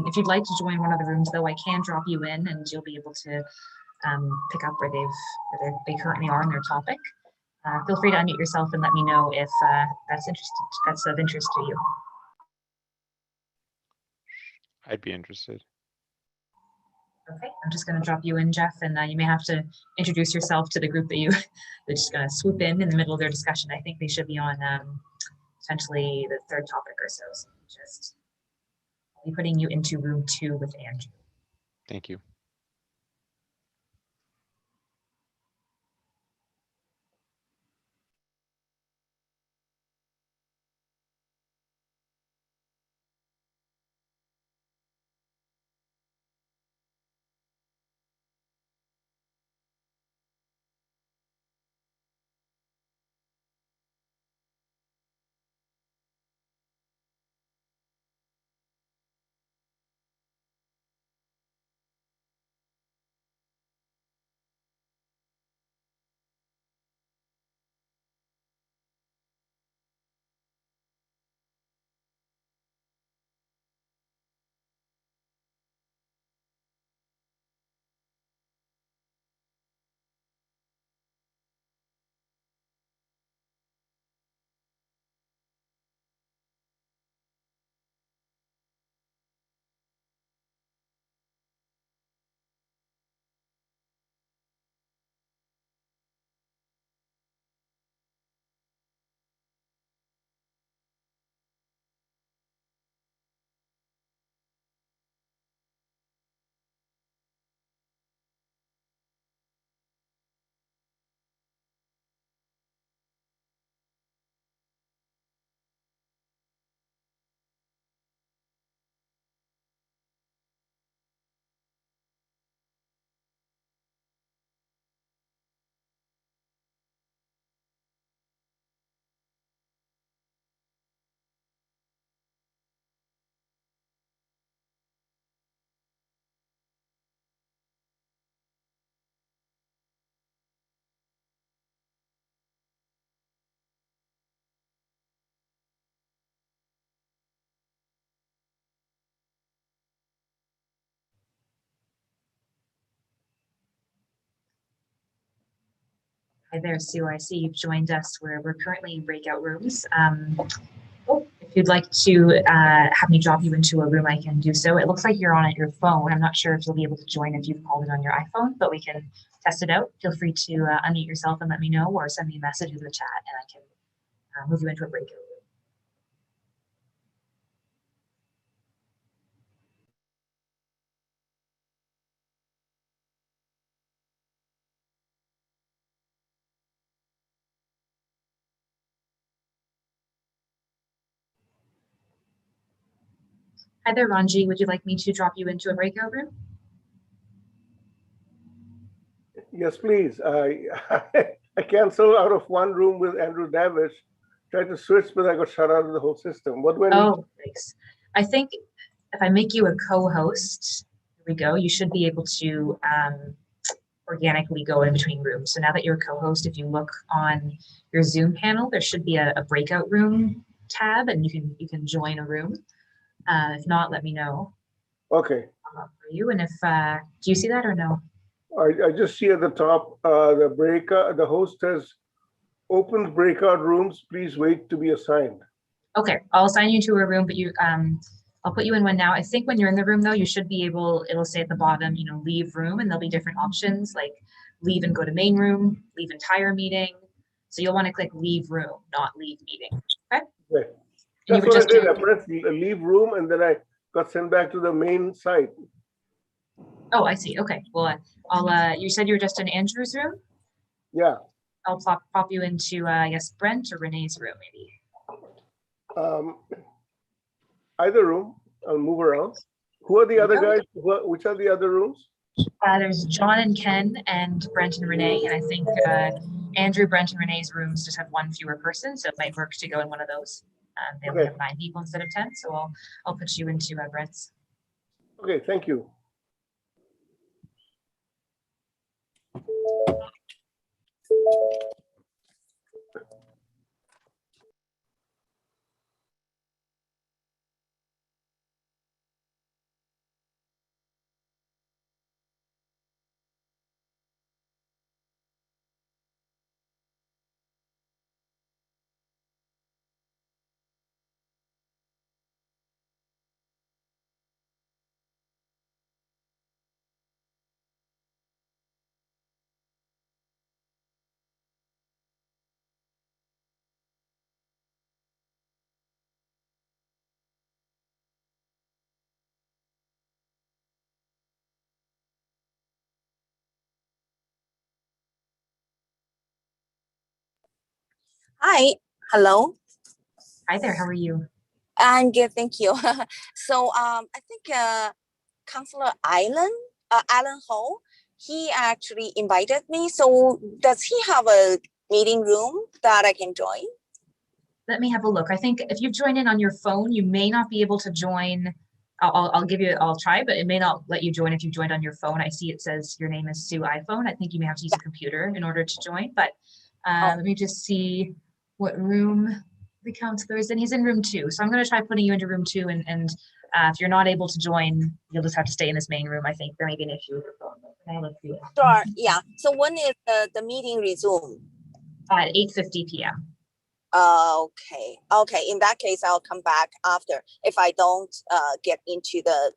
If you'd like to join one of the rooms, though, I can drop you in and you'll be able to pick up where they currently are on their topic. Feel free to unmute yourself and let me know if that's of interest to you. I'd be interested. Okay, I'm just going to drop you in, Jeff, and you may have to introduce yourself to the group that they're just going to swoop in the middle of their discussion. I think they should be on potentially the third topic or so. So just I'll be putting you into room 2 with Andrew. Thank you. Hi there, Sue. I see you've joined us where we're currently in breakout rooms. If you'd like to have me drop you into a room, I can do so. It looks like you're on your phone. I'm not sure if you'll be able to join if you've called it on your iPhone, but we can test it out. Feel free to unmute yourself and let me know, or send me a message in the chat and I can move you into a breakout room. Hi there, Ranji. Would you like me to drop you into a breakout room? Yes, please. I canceled out of one room with Andrew Davish, tried to switch, but I got shut out of the whole system. What do I need? Oh, thanks. I think if I make you a co-host, here we go, you should be able to organically go in between rooms. So now that you're a co-host, if you look on your Zoom panel, there should be a breakout room tab and you can join a room. If not, let me know. Okay. For you. And if do you see that or no? I just see at the top the host has opened breakout rooms. Please wait to be assigned. Okay, I'll assign you to a room, but you I'll put you in one now. I think when you're in the room though, you should be able, it'll say at the bottom, you know, leave room, and there'll be different options like leave and go to main room, leave entire meeting. So you'll want to click leave room, not leave meeting. Okay. Okay. That's what I did. I pressed leave room and then I got sent back to the main site. Oh, I see. Okay. Well, I'll you said you were just in Andrew's room? Yeah. I'll pop you into I guess Brent or Renee's room maybe. Either room. I'll move around. Who are the other guys? Which are the other rooms? There's John and Ken and Brent and Renee, and I think Andrew, Brent, and Renee's rooms just have one fewer person, so it might work to go in one of those. They only have 9 people instead of 10, so I'll put you into Brent's. Okay, thank you. Hi, hello. Hi there, how are you? I'm good, thank you. So I think Councillor Alan Ho, he actually invited me. So does he have a meeting room that I can join? Let me have a look. I think if you've joined in on your phone, you may not be able to join. I'll try, but it may not let you join if you joined on your phone. I see it says your name is Sue iPhone. I think you may have to use a computer in order to join, but let me just see what room the counselor is in. He's in room 2. So I'm going to try putting you into room 2 and if you're not able to join, you'll just have to stay in this main room. I think there may be an issue with your phone. Let's see. Sure, yeah. So when is the meeting resume? At 8:50 p.m. Okay. In that case, I'll come back after if I don't get into the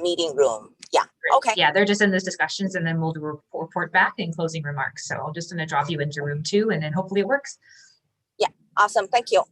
meeting room. Yeah. Great. Okay. Yeah, they're just in those discussions, and then we'll do a report back and closing remarks. So I'm just going to drop you into room 2, and then hopefully it works. Yeah. Awesome. Thank you.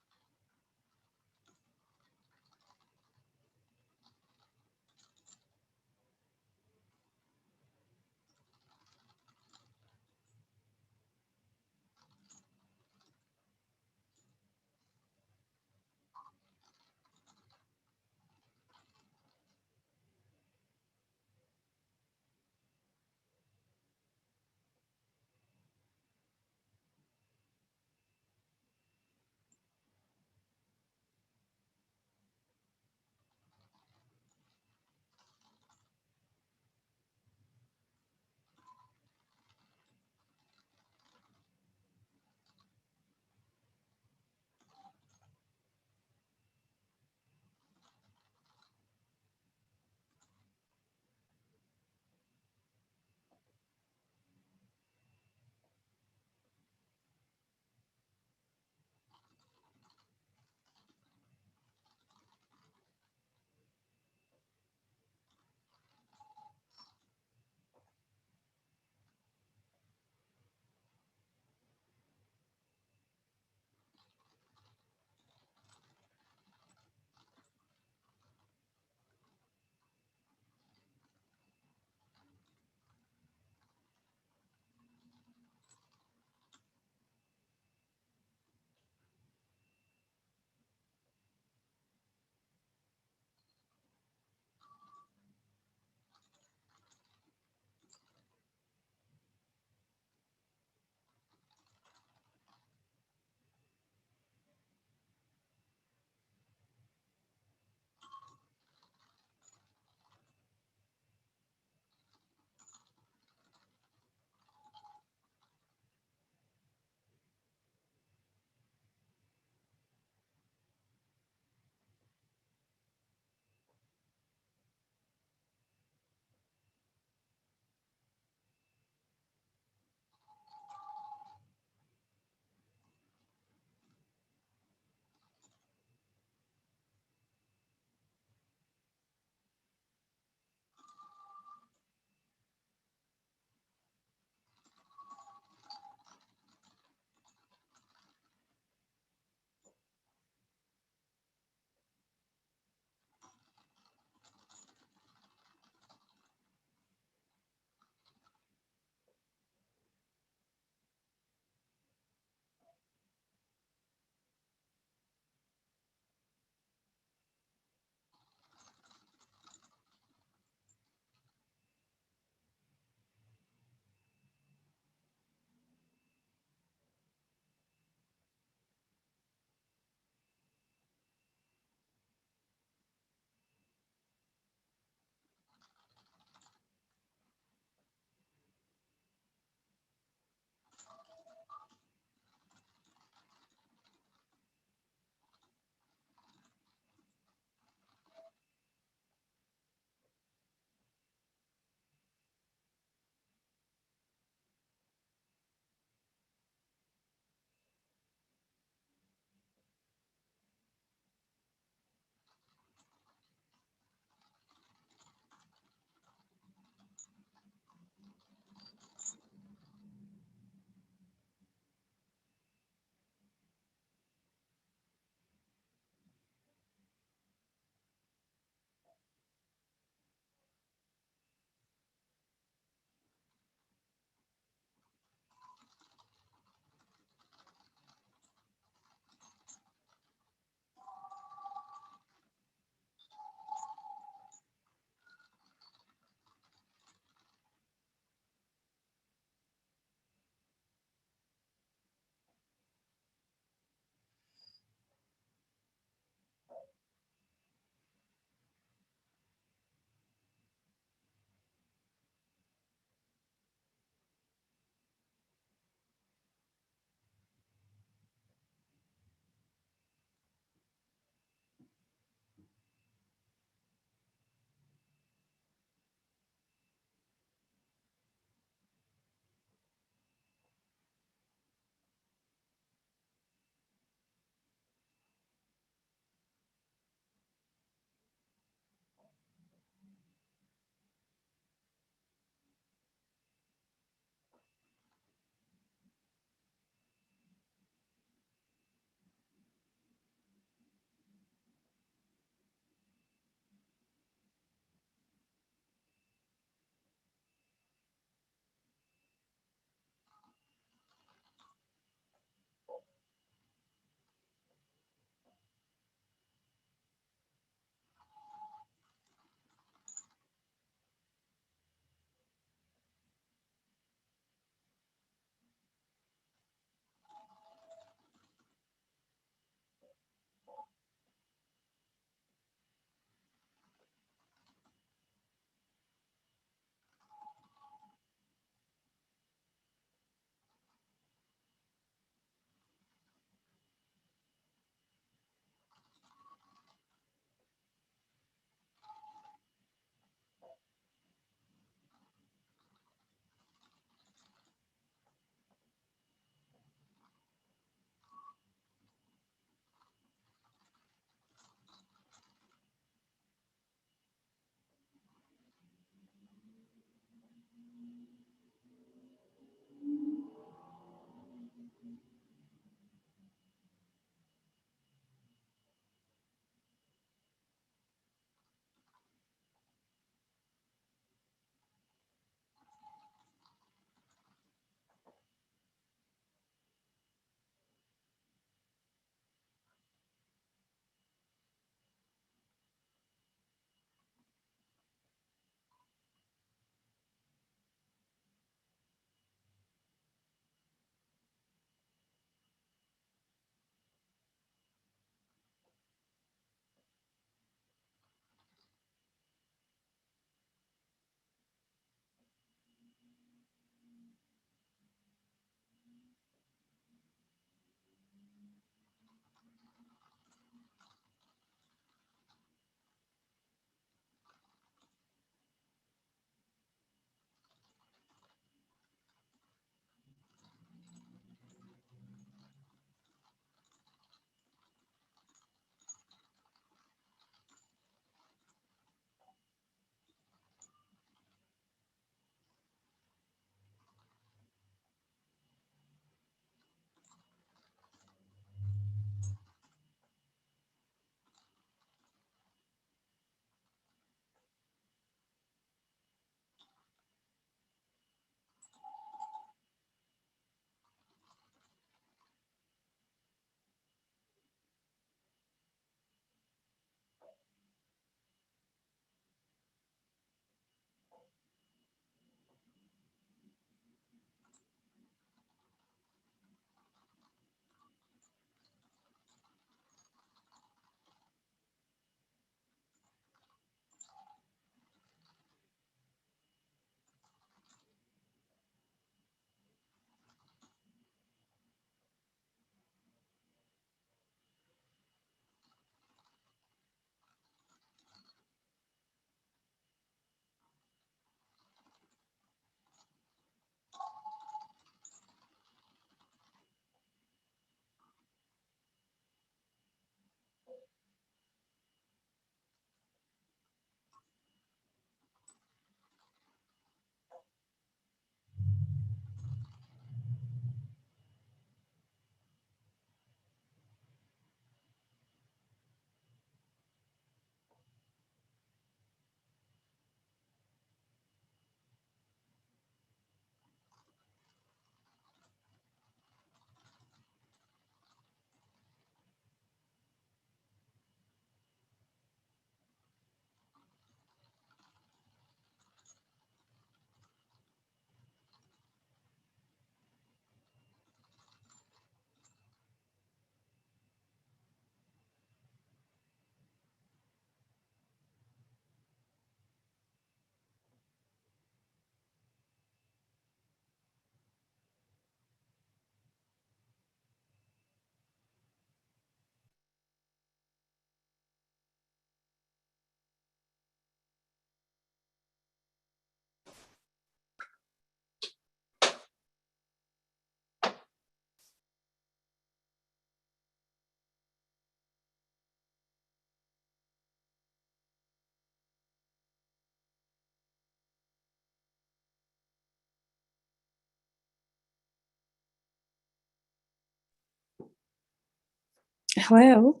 Hello.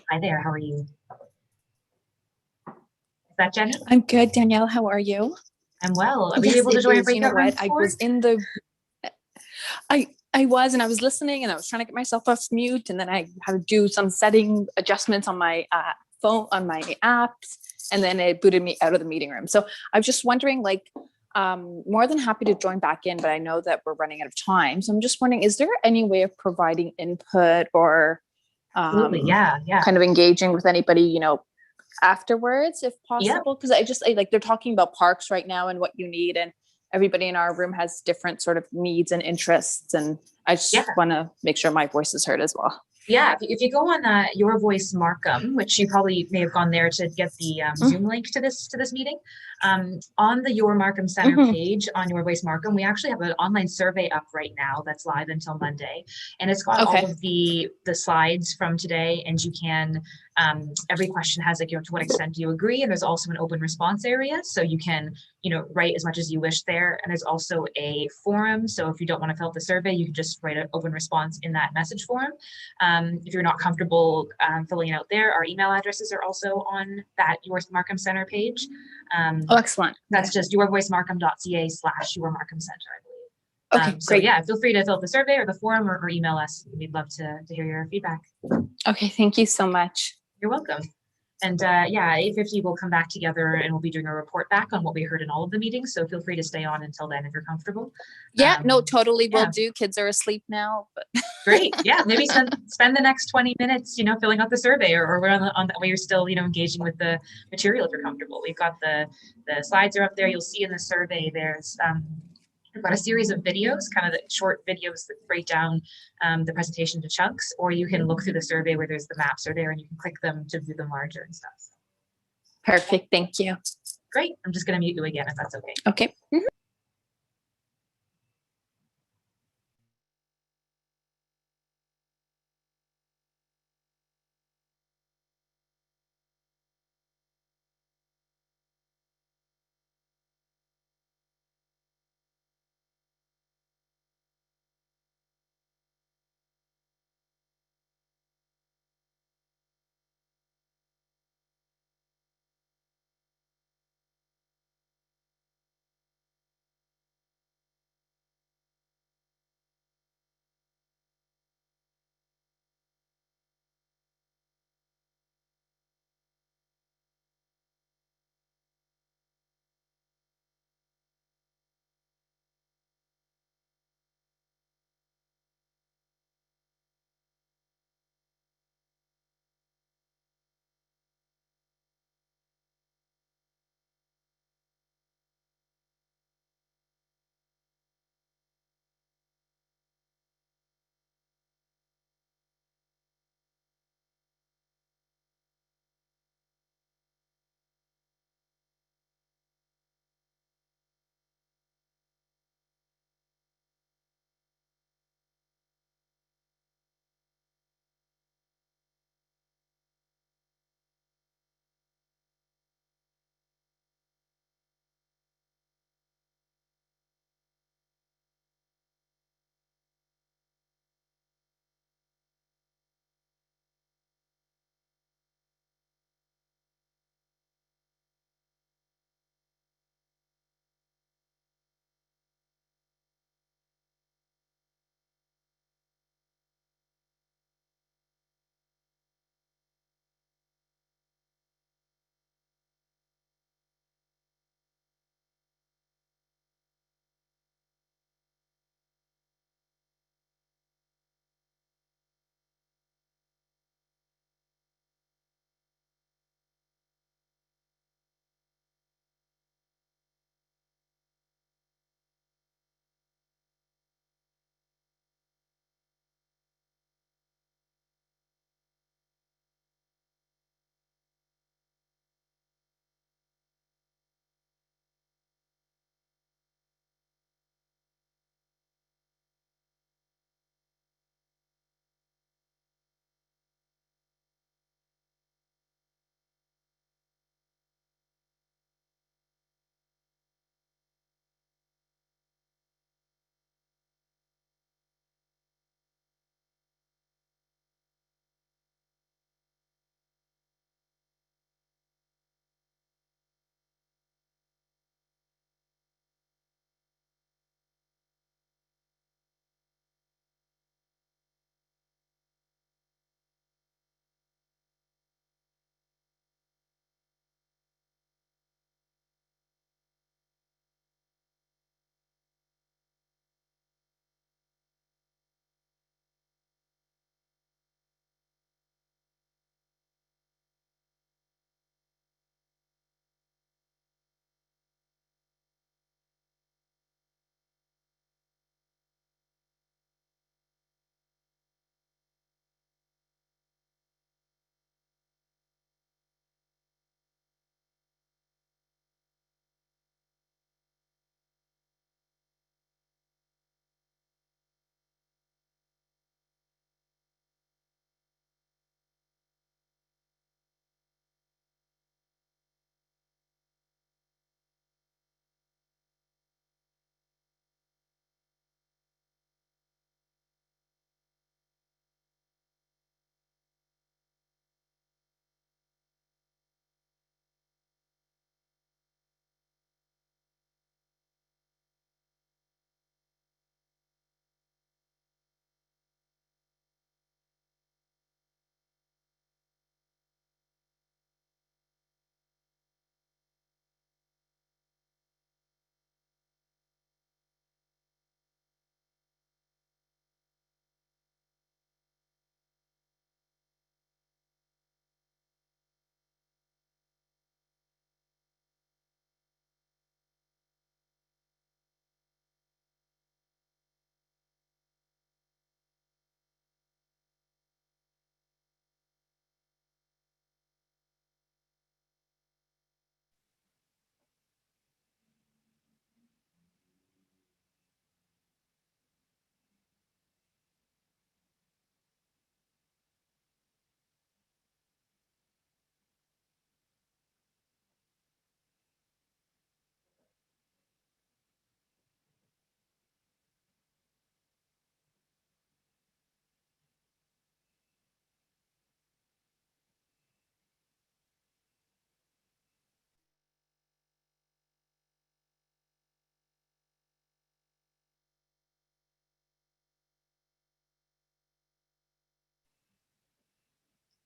Hi there, how are you? Is that Jenny? I'm good, Danielle. How are you? I'm well. Are we Yes, able to it join a is. You know breakout room what? I before? was in the. I was, and I was listening, and I was trying to get myself off mute, and then I had to do some setting adjustments on my phone, on my apps, and then it booted me out of the meeting room. So I was just wondering, like, more than happy to join back in, but I know that we're running out of time. So I'm just wondering, is there any way of providing input or Absolutely. Yeah. kind of engaging with anybody, you know, afterwards, if Yeah. possible? Because I like, they're talking about parks right now and what you need, and everybody in our room has different sort of needs and interests, and I just want to make sure my voice is heard as well. Yeah, if you go on Your Voice Markham, which you probably may have gone there to get the Zoom link to this meeting, on the Your Markham Center page on Your Voice Markham, we actually have an online survey up right now that's live until Monday, and it's got all of the slides from today, and you can every question has, like, you know, to what extent do you agree, and there's also an open response area, so you can, you know, write as much as you wish there, and there's also a forum, so if you don't want to fill out the survey, you can just write an open response in that message forum. If you're not comfortable filling it out there, our email addresses are also on that Your Markham Center page. Oh, excellent. That's just yourvoicemarkham.ca/yourmarkham center, I believe. Okay, so great. yeah, feel free to fill out the survey or the forum or email us. We'd love to hear your feedback. Okay, thank you so much. You're welcome. And yeah, 8:50 we'll come back together and we'll be doing a report back on what we heard in all of the meetings. So feel free to stay on until then if you're comfortable. Yeah, no, totally will do. Kids are asleep now, but great. Yeah, maybe spend the next 20 minutes, you know, filling out the survey, or we're on the way you're still, you know, engaging with the material if you're comfortable. We've got the slides are up there. You'll see in the survey there's we've got a series of videos, kind of the short videos that break down the presentation to chunks, or you can look through the survey where there's the maps are there and you can click them to view them larger and stuff. Perfect. Thank you. Great. I'm just going to mute you again if that's okay. Okay.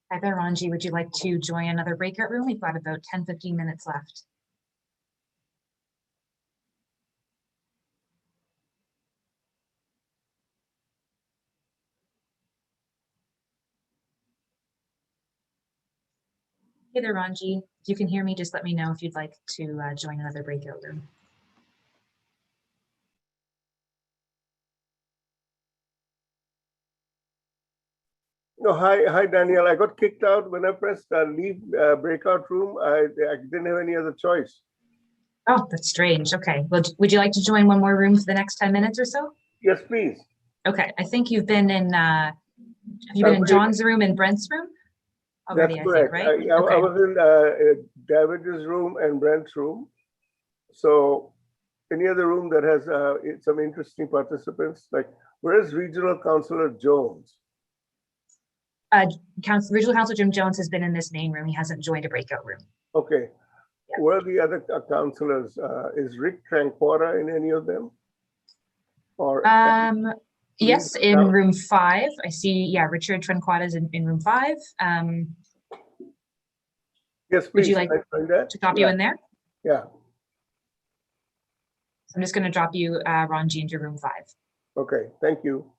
Hi there, Ranji. Would you like to join another breakout room? We've got about 10-15 minutes left. Hey there, Ranji. If you can hear me, just let me know if you'd like to join another breakout room. No, hi, Daniel. I got kicked out when I pressed leave breakout room. I didn't have any other choice. Oh, that's strange. Okay. Well, would you like to join one more room for the next 10 minutes or so? Yes, please. Okay. I think you've been in, have you been in John's room and Brent's room? Already, That's correct. I think, right? I Okay. was in David's room and Brent's room. So any other room that has some interesting participants, like where is Regional Councillor Jones? Regional Councilor Jim Jones has been in this main room. He hasn't joined a breakout room. Okay. Yeah. Where are the other councillors? Is Rick Tranquata in any of them? Or yes, in room 5. I see, yeah, Richard Tranquata is in room 5. Yes, please. Would you like to drop you in there? Yeah. I'm just going to drop you, Ranji, into room 5. Okay, thank you.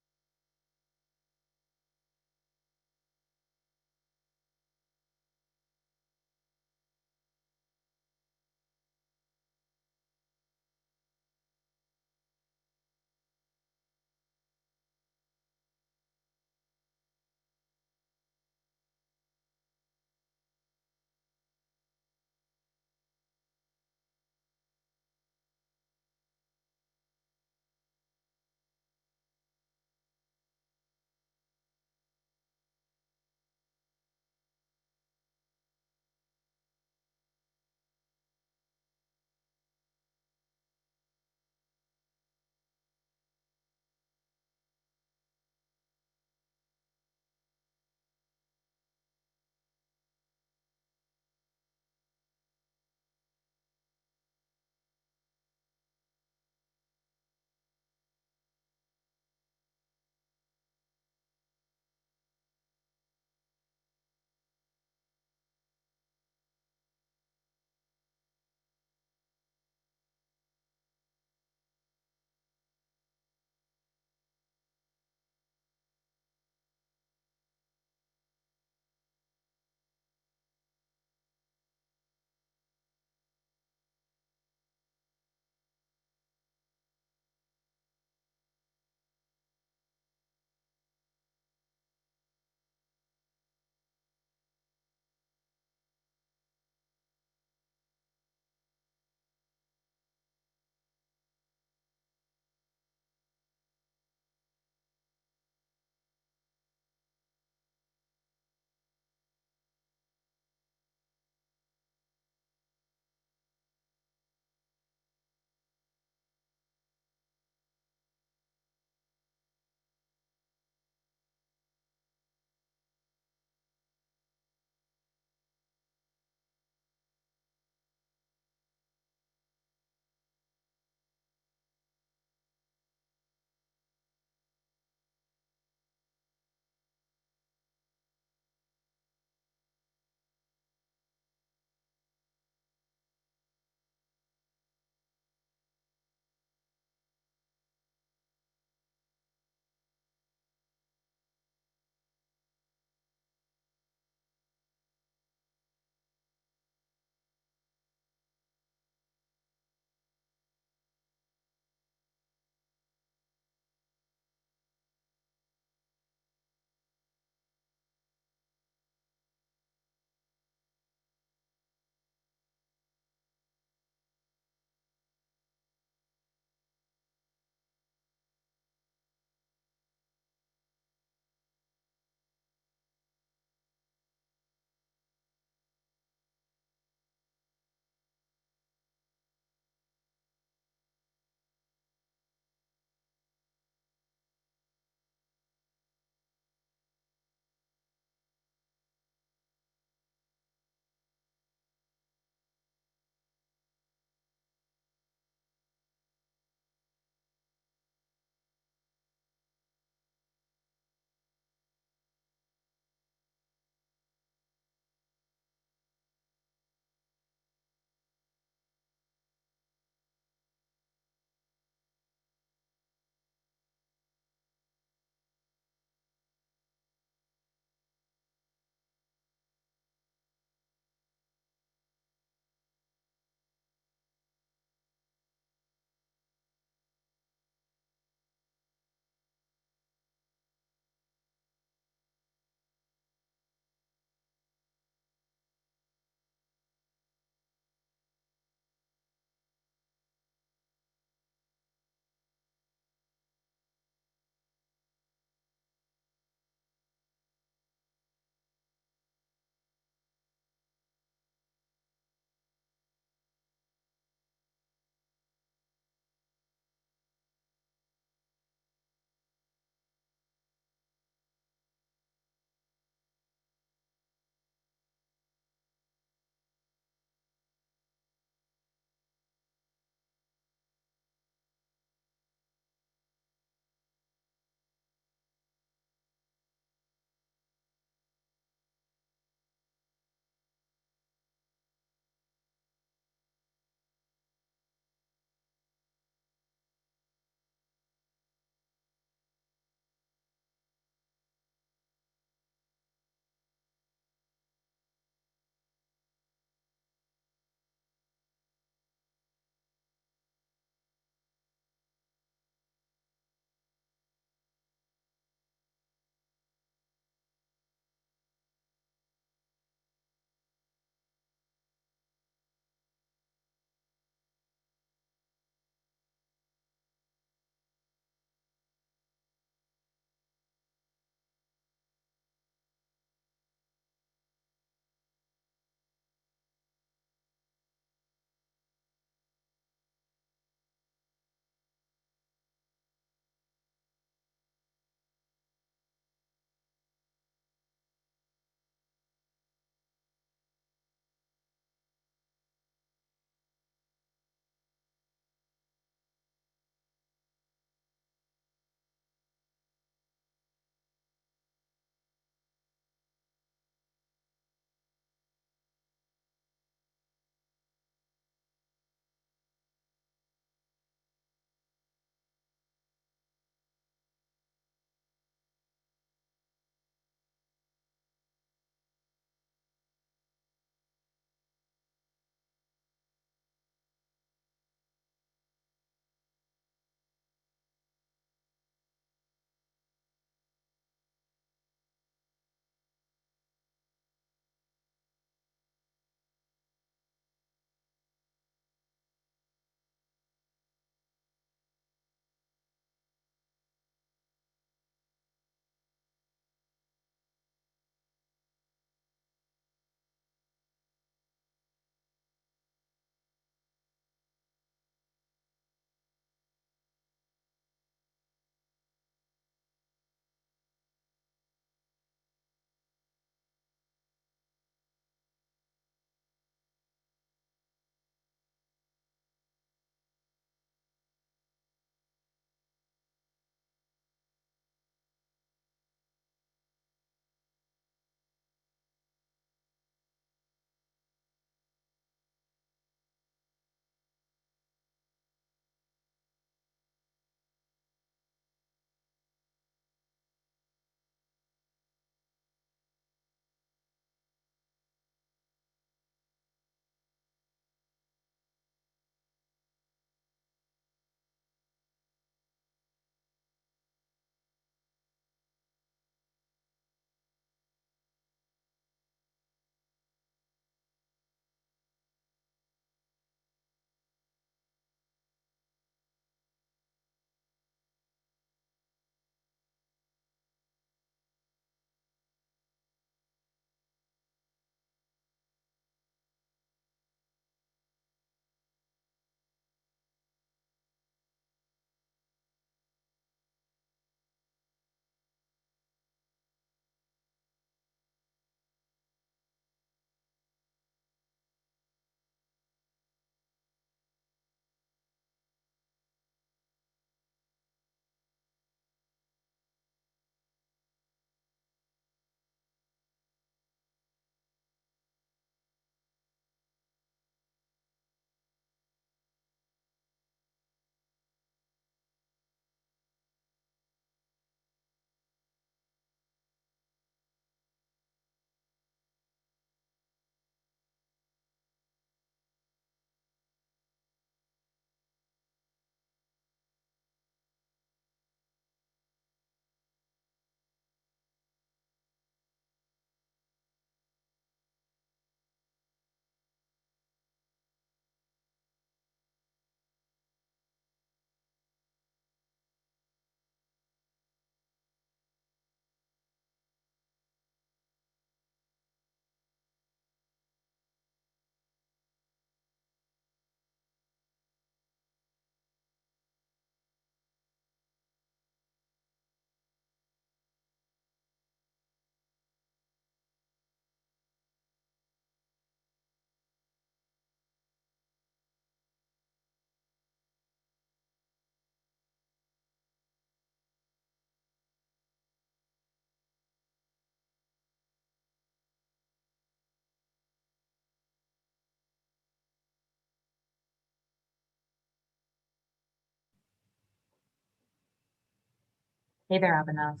Hey there, Abhinav.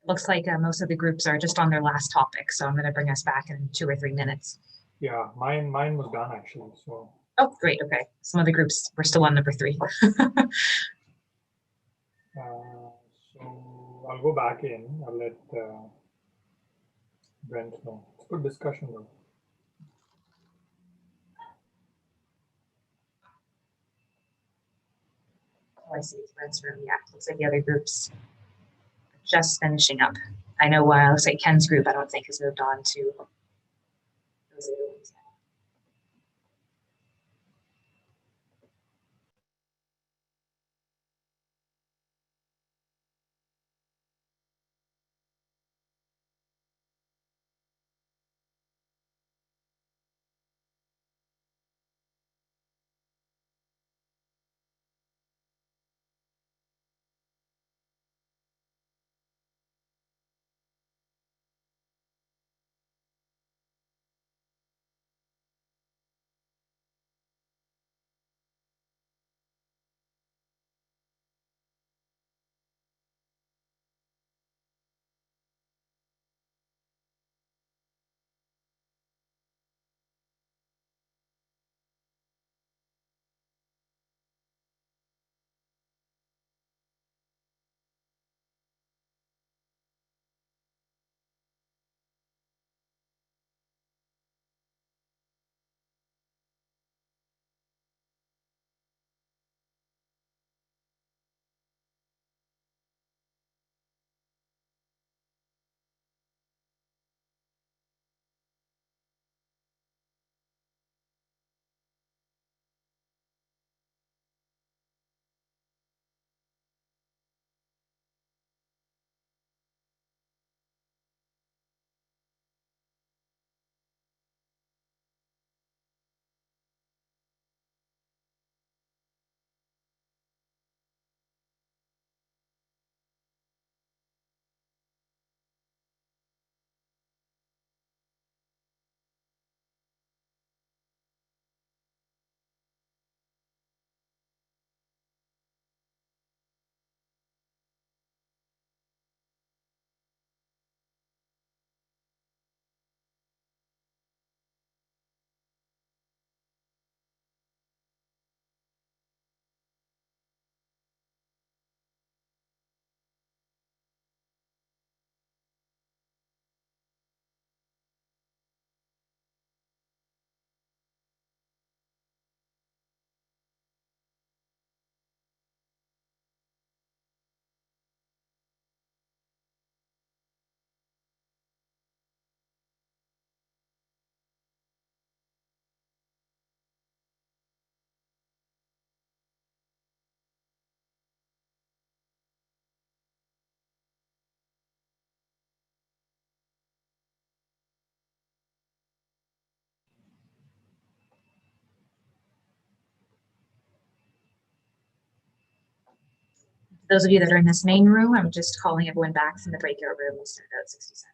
Looks like most of the groups are just on their last topic, so I'm going to bring us back in 2 or 3 minutes. Yeah, mine was done actually. So. Oh, great. Okay. Some of the groups were still on number 3. So I'll go back in. I'll let Brent know. It's a good discussion though. Oh, I see. Brent's room. Yeah, looks like the other groups are just finishing up. I know looks like Ken's group, I don't think, has moved on to those other ones. Those of you that are in this main room, I'm just calling everyone back from the breakout room. We'll start about 60 seconds.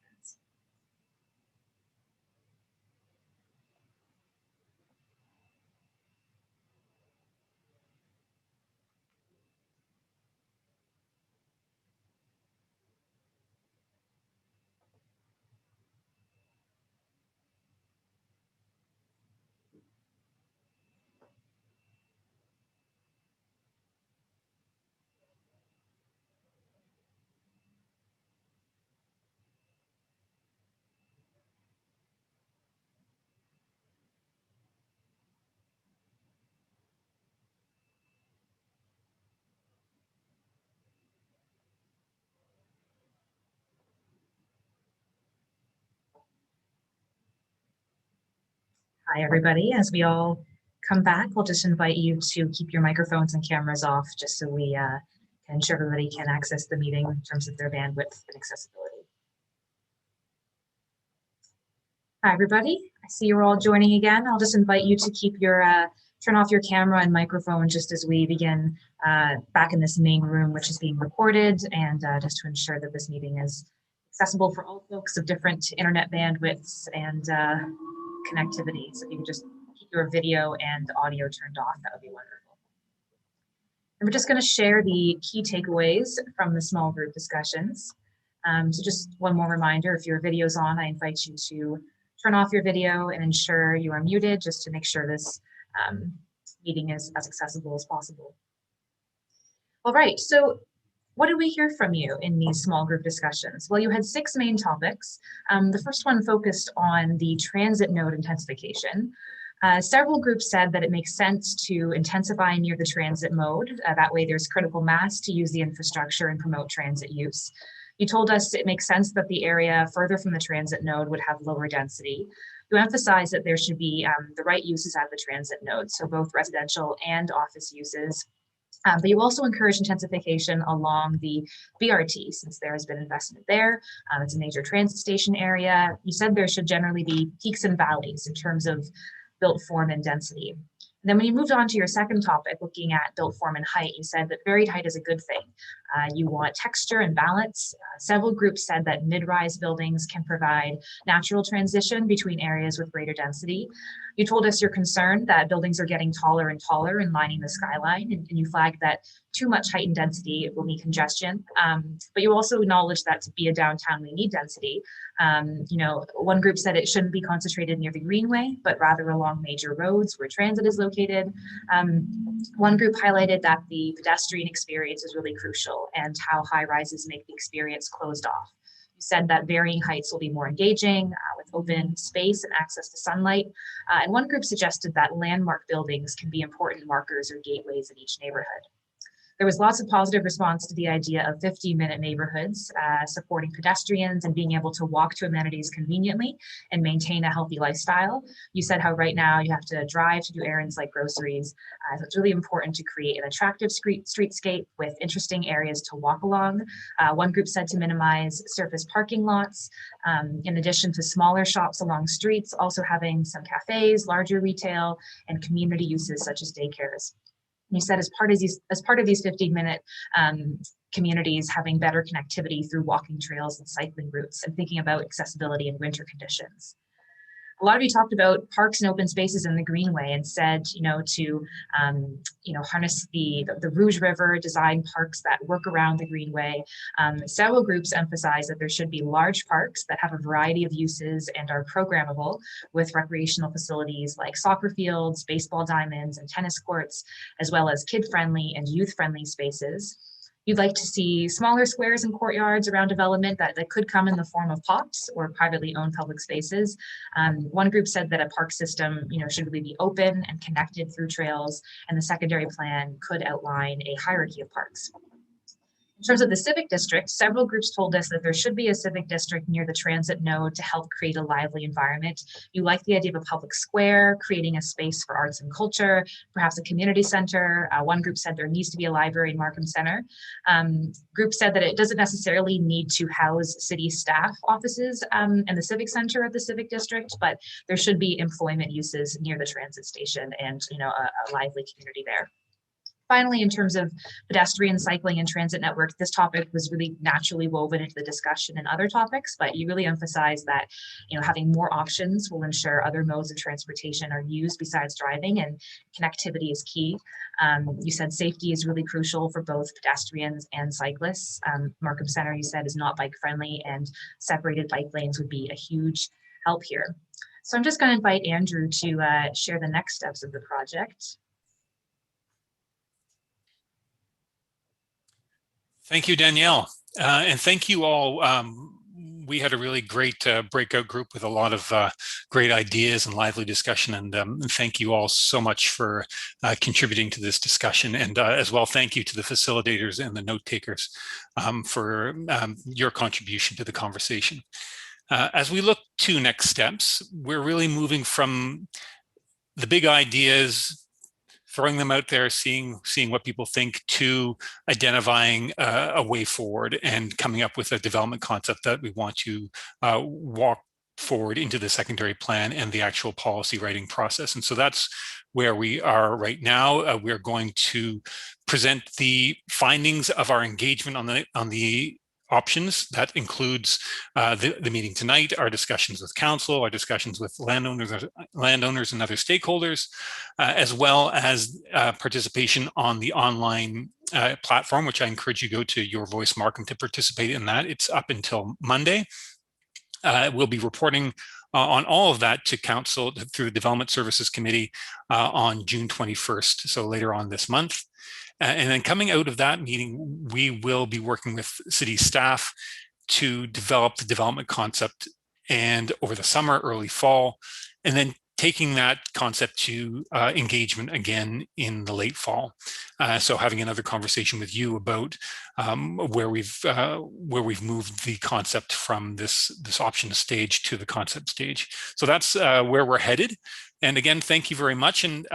Hi, everybody. As we all come back, we'll just invite you to keep your microphones and cameras off just so we can ensure everybody can access the meeting in terms of their bandwidth and accessibility. Hi, everybody. I see you're all joining again. I'll just invite you to keep your turn off your camera and microphone just as we begin back in this main room, which is being recorded, and just to ensure that this meeting is accessible for all folks of different internet bandwidths and connectivity. So if you could just keep your video and audio turned off, that would be wonderful. we're just going to share the key takeaways from the small group discussions. So just one more reminder, if your video's on, I invite you to turn off your video and ensure you are muted just to make sure this meeting is as accessible as possible. All right, so what did we hear from you in these small group discussions? Well, you had 6 main topics. The first one focused on the transit node intensification. Several groups said that it makes sense to intensify near the transit mode. That way there's critical mass to use the infrastructure and promote transit use. You told us it makes sense that the area further from the transit node would have lower density. You emphasize that there should be the right uses at the transit node, so both residential and office uses. But you also encourage intensification along the BRT, since there has been investment there. It's a major transit station area. You said there should generally be peaks and valleys in terms of built form and density. And then when you moved on to your second topic, looking at built form and height, you said that varied height is a good thing. You want texture and balance. Several groups said that mid-rise buildings can provide natural transition between areas with greater density. You told us you're concerned that buildings are getting taller and taller and lining the skyline, and you flagged that too much height and density will mean congestion. But you also acknowledged that to be a downtown, we need density. You know, one group said it shouldn't be concentrated near the Greenway, but rather along major roads where transit is located. One group highlighted that the pedestrian experience is really crucial and how high rises make the experience closed off. You said that varying heights will be more engaging with open space and access to sunlight. And one group suggested that landmark buildings can be important markers or gateways in each neighborhood. There was lots of positive response to the idea of 15-minute neighborhoods, supporting pedestrians and being able to walk to amenities conveniently and maintain a healthy lifestyle. You said how right now you have to drive to do errands like groceries. So it's really important to create an attractive streetscape with interesting areas to walk along. One group said to minimize surface parking lots, in addition to smaller shops along streets, also having some cafes, larger retail, and community uses such as daycares. You said as part of these 15-minute communities, having better connectivity through walking trails and cycling routes, and thinking about accessibility in winter conditions. A lot of you talked about parks and open spaces in the Greenway and said, you know, to harness the Rouge River, design parks that work around the Greenway. Several groups emphasize that there should be large parks that have a variety of uses and are programmable with recreational facilities like soccer fields, baseball diamonds, and tennis courts, as well as kid-friendly and youth-friendly spaces. You'd like to see smaller squares and courtyards around development that could come in the form of POPs or privately owned public spaces. One group said that a park system, should really be open and connected through trails, and the secondary plan could outline a hierarchy of parks. In terms of the Civic District, several groups told us that there should be a Civic District near the transit node to help create a lively environment. You like the idea of a public square, creating a space for arts and culture, perhaps a community center. One group said there needs to be a library in Markham Center. Group said that it doesn't necessarily need to house city staff offices and the Civic Center of the Civic District, but there should be employment uses near the transit station and a lively community there. Finally, in terms of pedestrian, cycling, and transit network, this topic was really naturally woven into the discussion and other topics, but you really emphasize that having more options will ensure other modes of transportation are used besides driving, and connectivity is key. You said safety is really crucial for both pedestrians and cyclists. Markham Center, you said, is not bike friendly, and separated bike lanes would be a huge help here. So I'm just going to invite Andrew to share the next steps of the project. Thank you, Danielle. And thank you all. We had a really great breakout group with a lot of great ideas and lively discussion. And thank you all so much for contributing to this discussion. And as well, thank you to the facilitators and the note takers for your contribution to the conversation. As we look to next steps, we're really moving from the big ideas, throwing them out there, seeing what people think, to identifying a way forward and coming up with a development concept that we want to walk forward into the secondary plan and the actual policy writing process. And so that's where we are right now. We're going to present the findings of our engagement on the options. That includes the meeting tonight, our discussions with council, our discussions with landowners and other stakeholders, as well as participation on the online platform, which I encourage you to go to Your Voice Markham to participate in that. It's up until Monday. We'll be reporting on all of that to council through the Development Services Committee on June 21st, so later on this month. And then coming out of that meeting, we will be working with city staff to develop the development concept, and over the summer, early fall, and then taking that concept to engagement again in the late fall. So having another conversation with you about where we've moved the concept from this option stage to the concept stage. So that's where we're headed. And again, thank you very much. And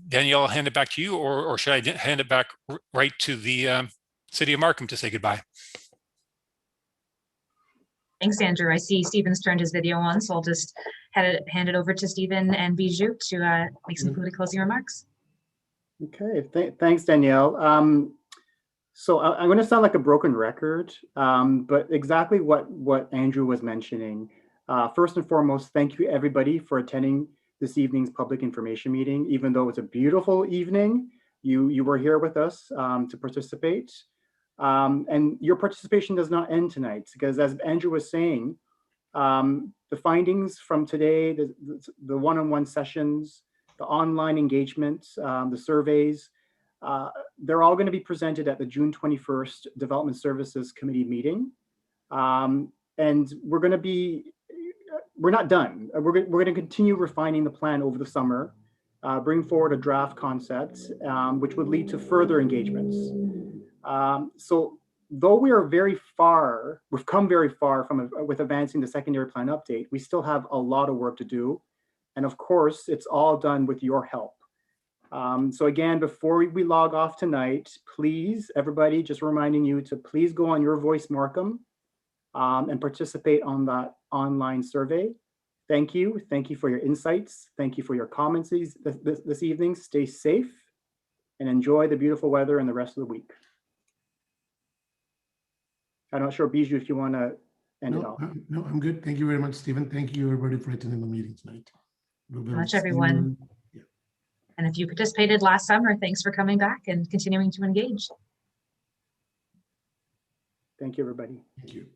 Danielle, I'll hand it back to you, or should I hand it back right to the City of Markham to say goodbye? Thanks, Andrew. I see Stephen's turned his video on, so I'll just hand it over to Stephen and Bijou to make some closing remarks. Okay, thanks, Danielle. So I'm going to sound like a broken record, but exactly what Andrew was mentioning. First and foremost, thank you everybody for attending this evening's public information meeting. Even though it's a beautiful evening, you were here with us to participate. And your participation does not end tonight, because as Andrew was saying, the findings from today, the one-on-one sessions, the online engagements, the surveys, they're all going to be presented at the June 21st Development Services Committee meeting. And we're not done. We're going to continue refining the plan over the summer, bring forward a draft concept, which would lead to further engagements. So though we are we've come very far with advancing the secondary plan update, we still have a lot of work to do. And of course, it's all done with your help. So again, before we log off tonight, please, everybody, just reminding you to please go on Your Voice Markham and participate on that online survey. Thank you. Thank you for your insights. Thank you for your comments this evening. Stay safe and enjoy the beautiful weather and the rest of the week. I'm not sure, Bijou, if you want to end it off. No, I'm good. Thank you very much, Stephen. Thank you, everybody, for attending the meeting tonight. Much, everyone. Yeah. And if you participated last summer, thanks for coming back and continuing to engage. Thank you, everybody. Thank you.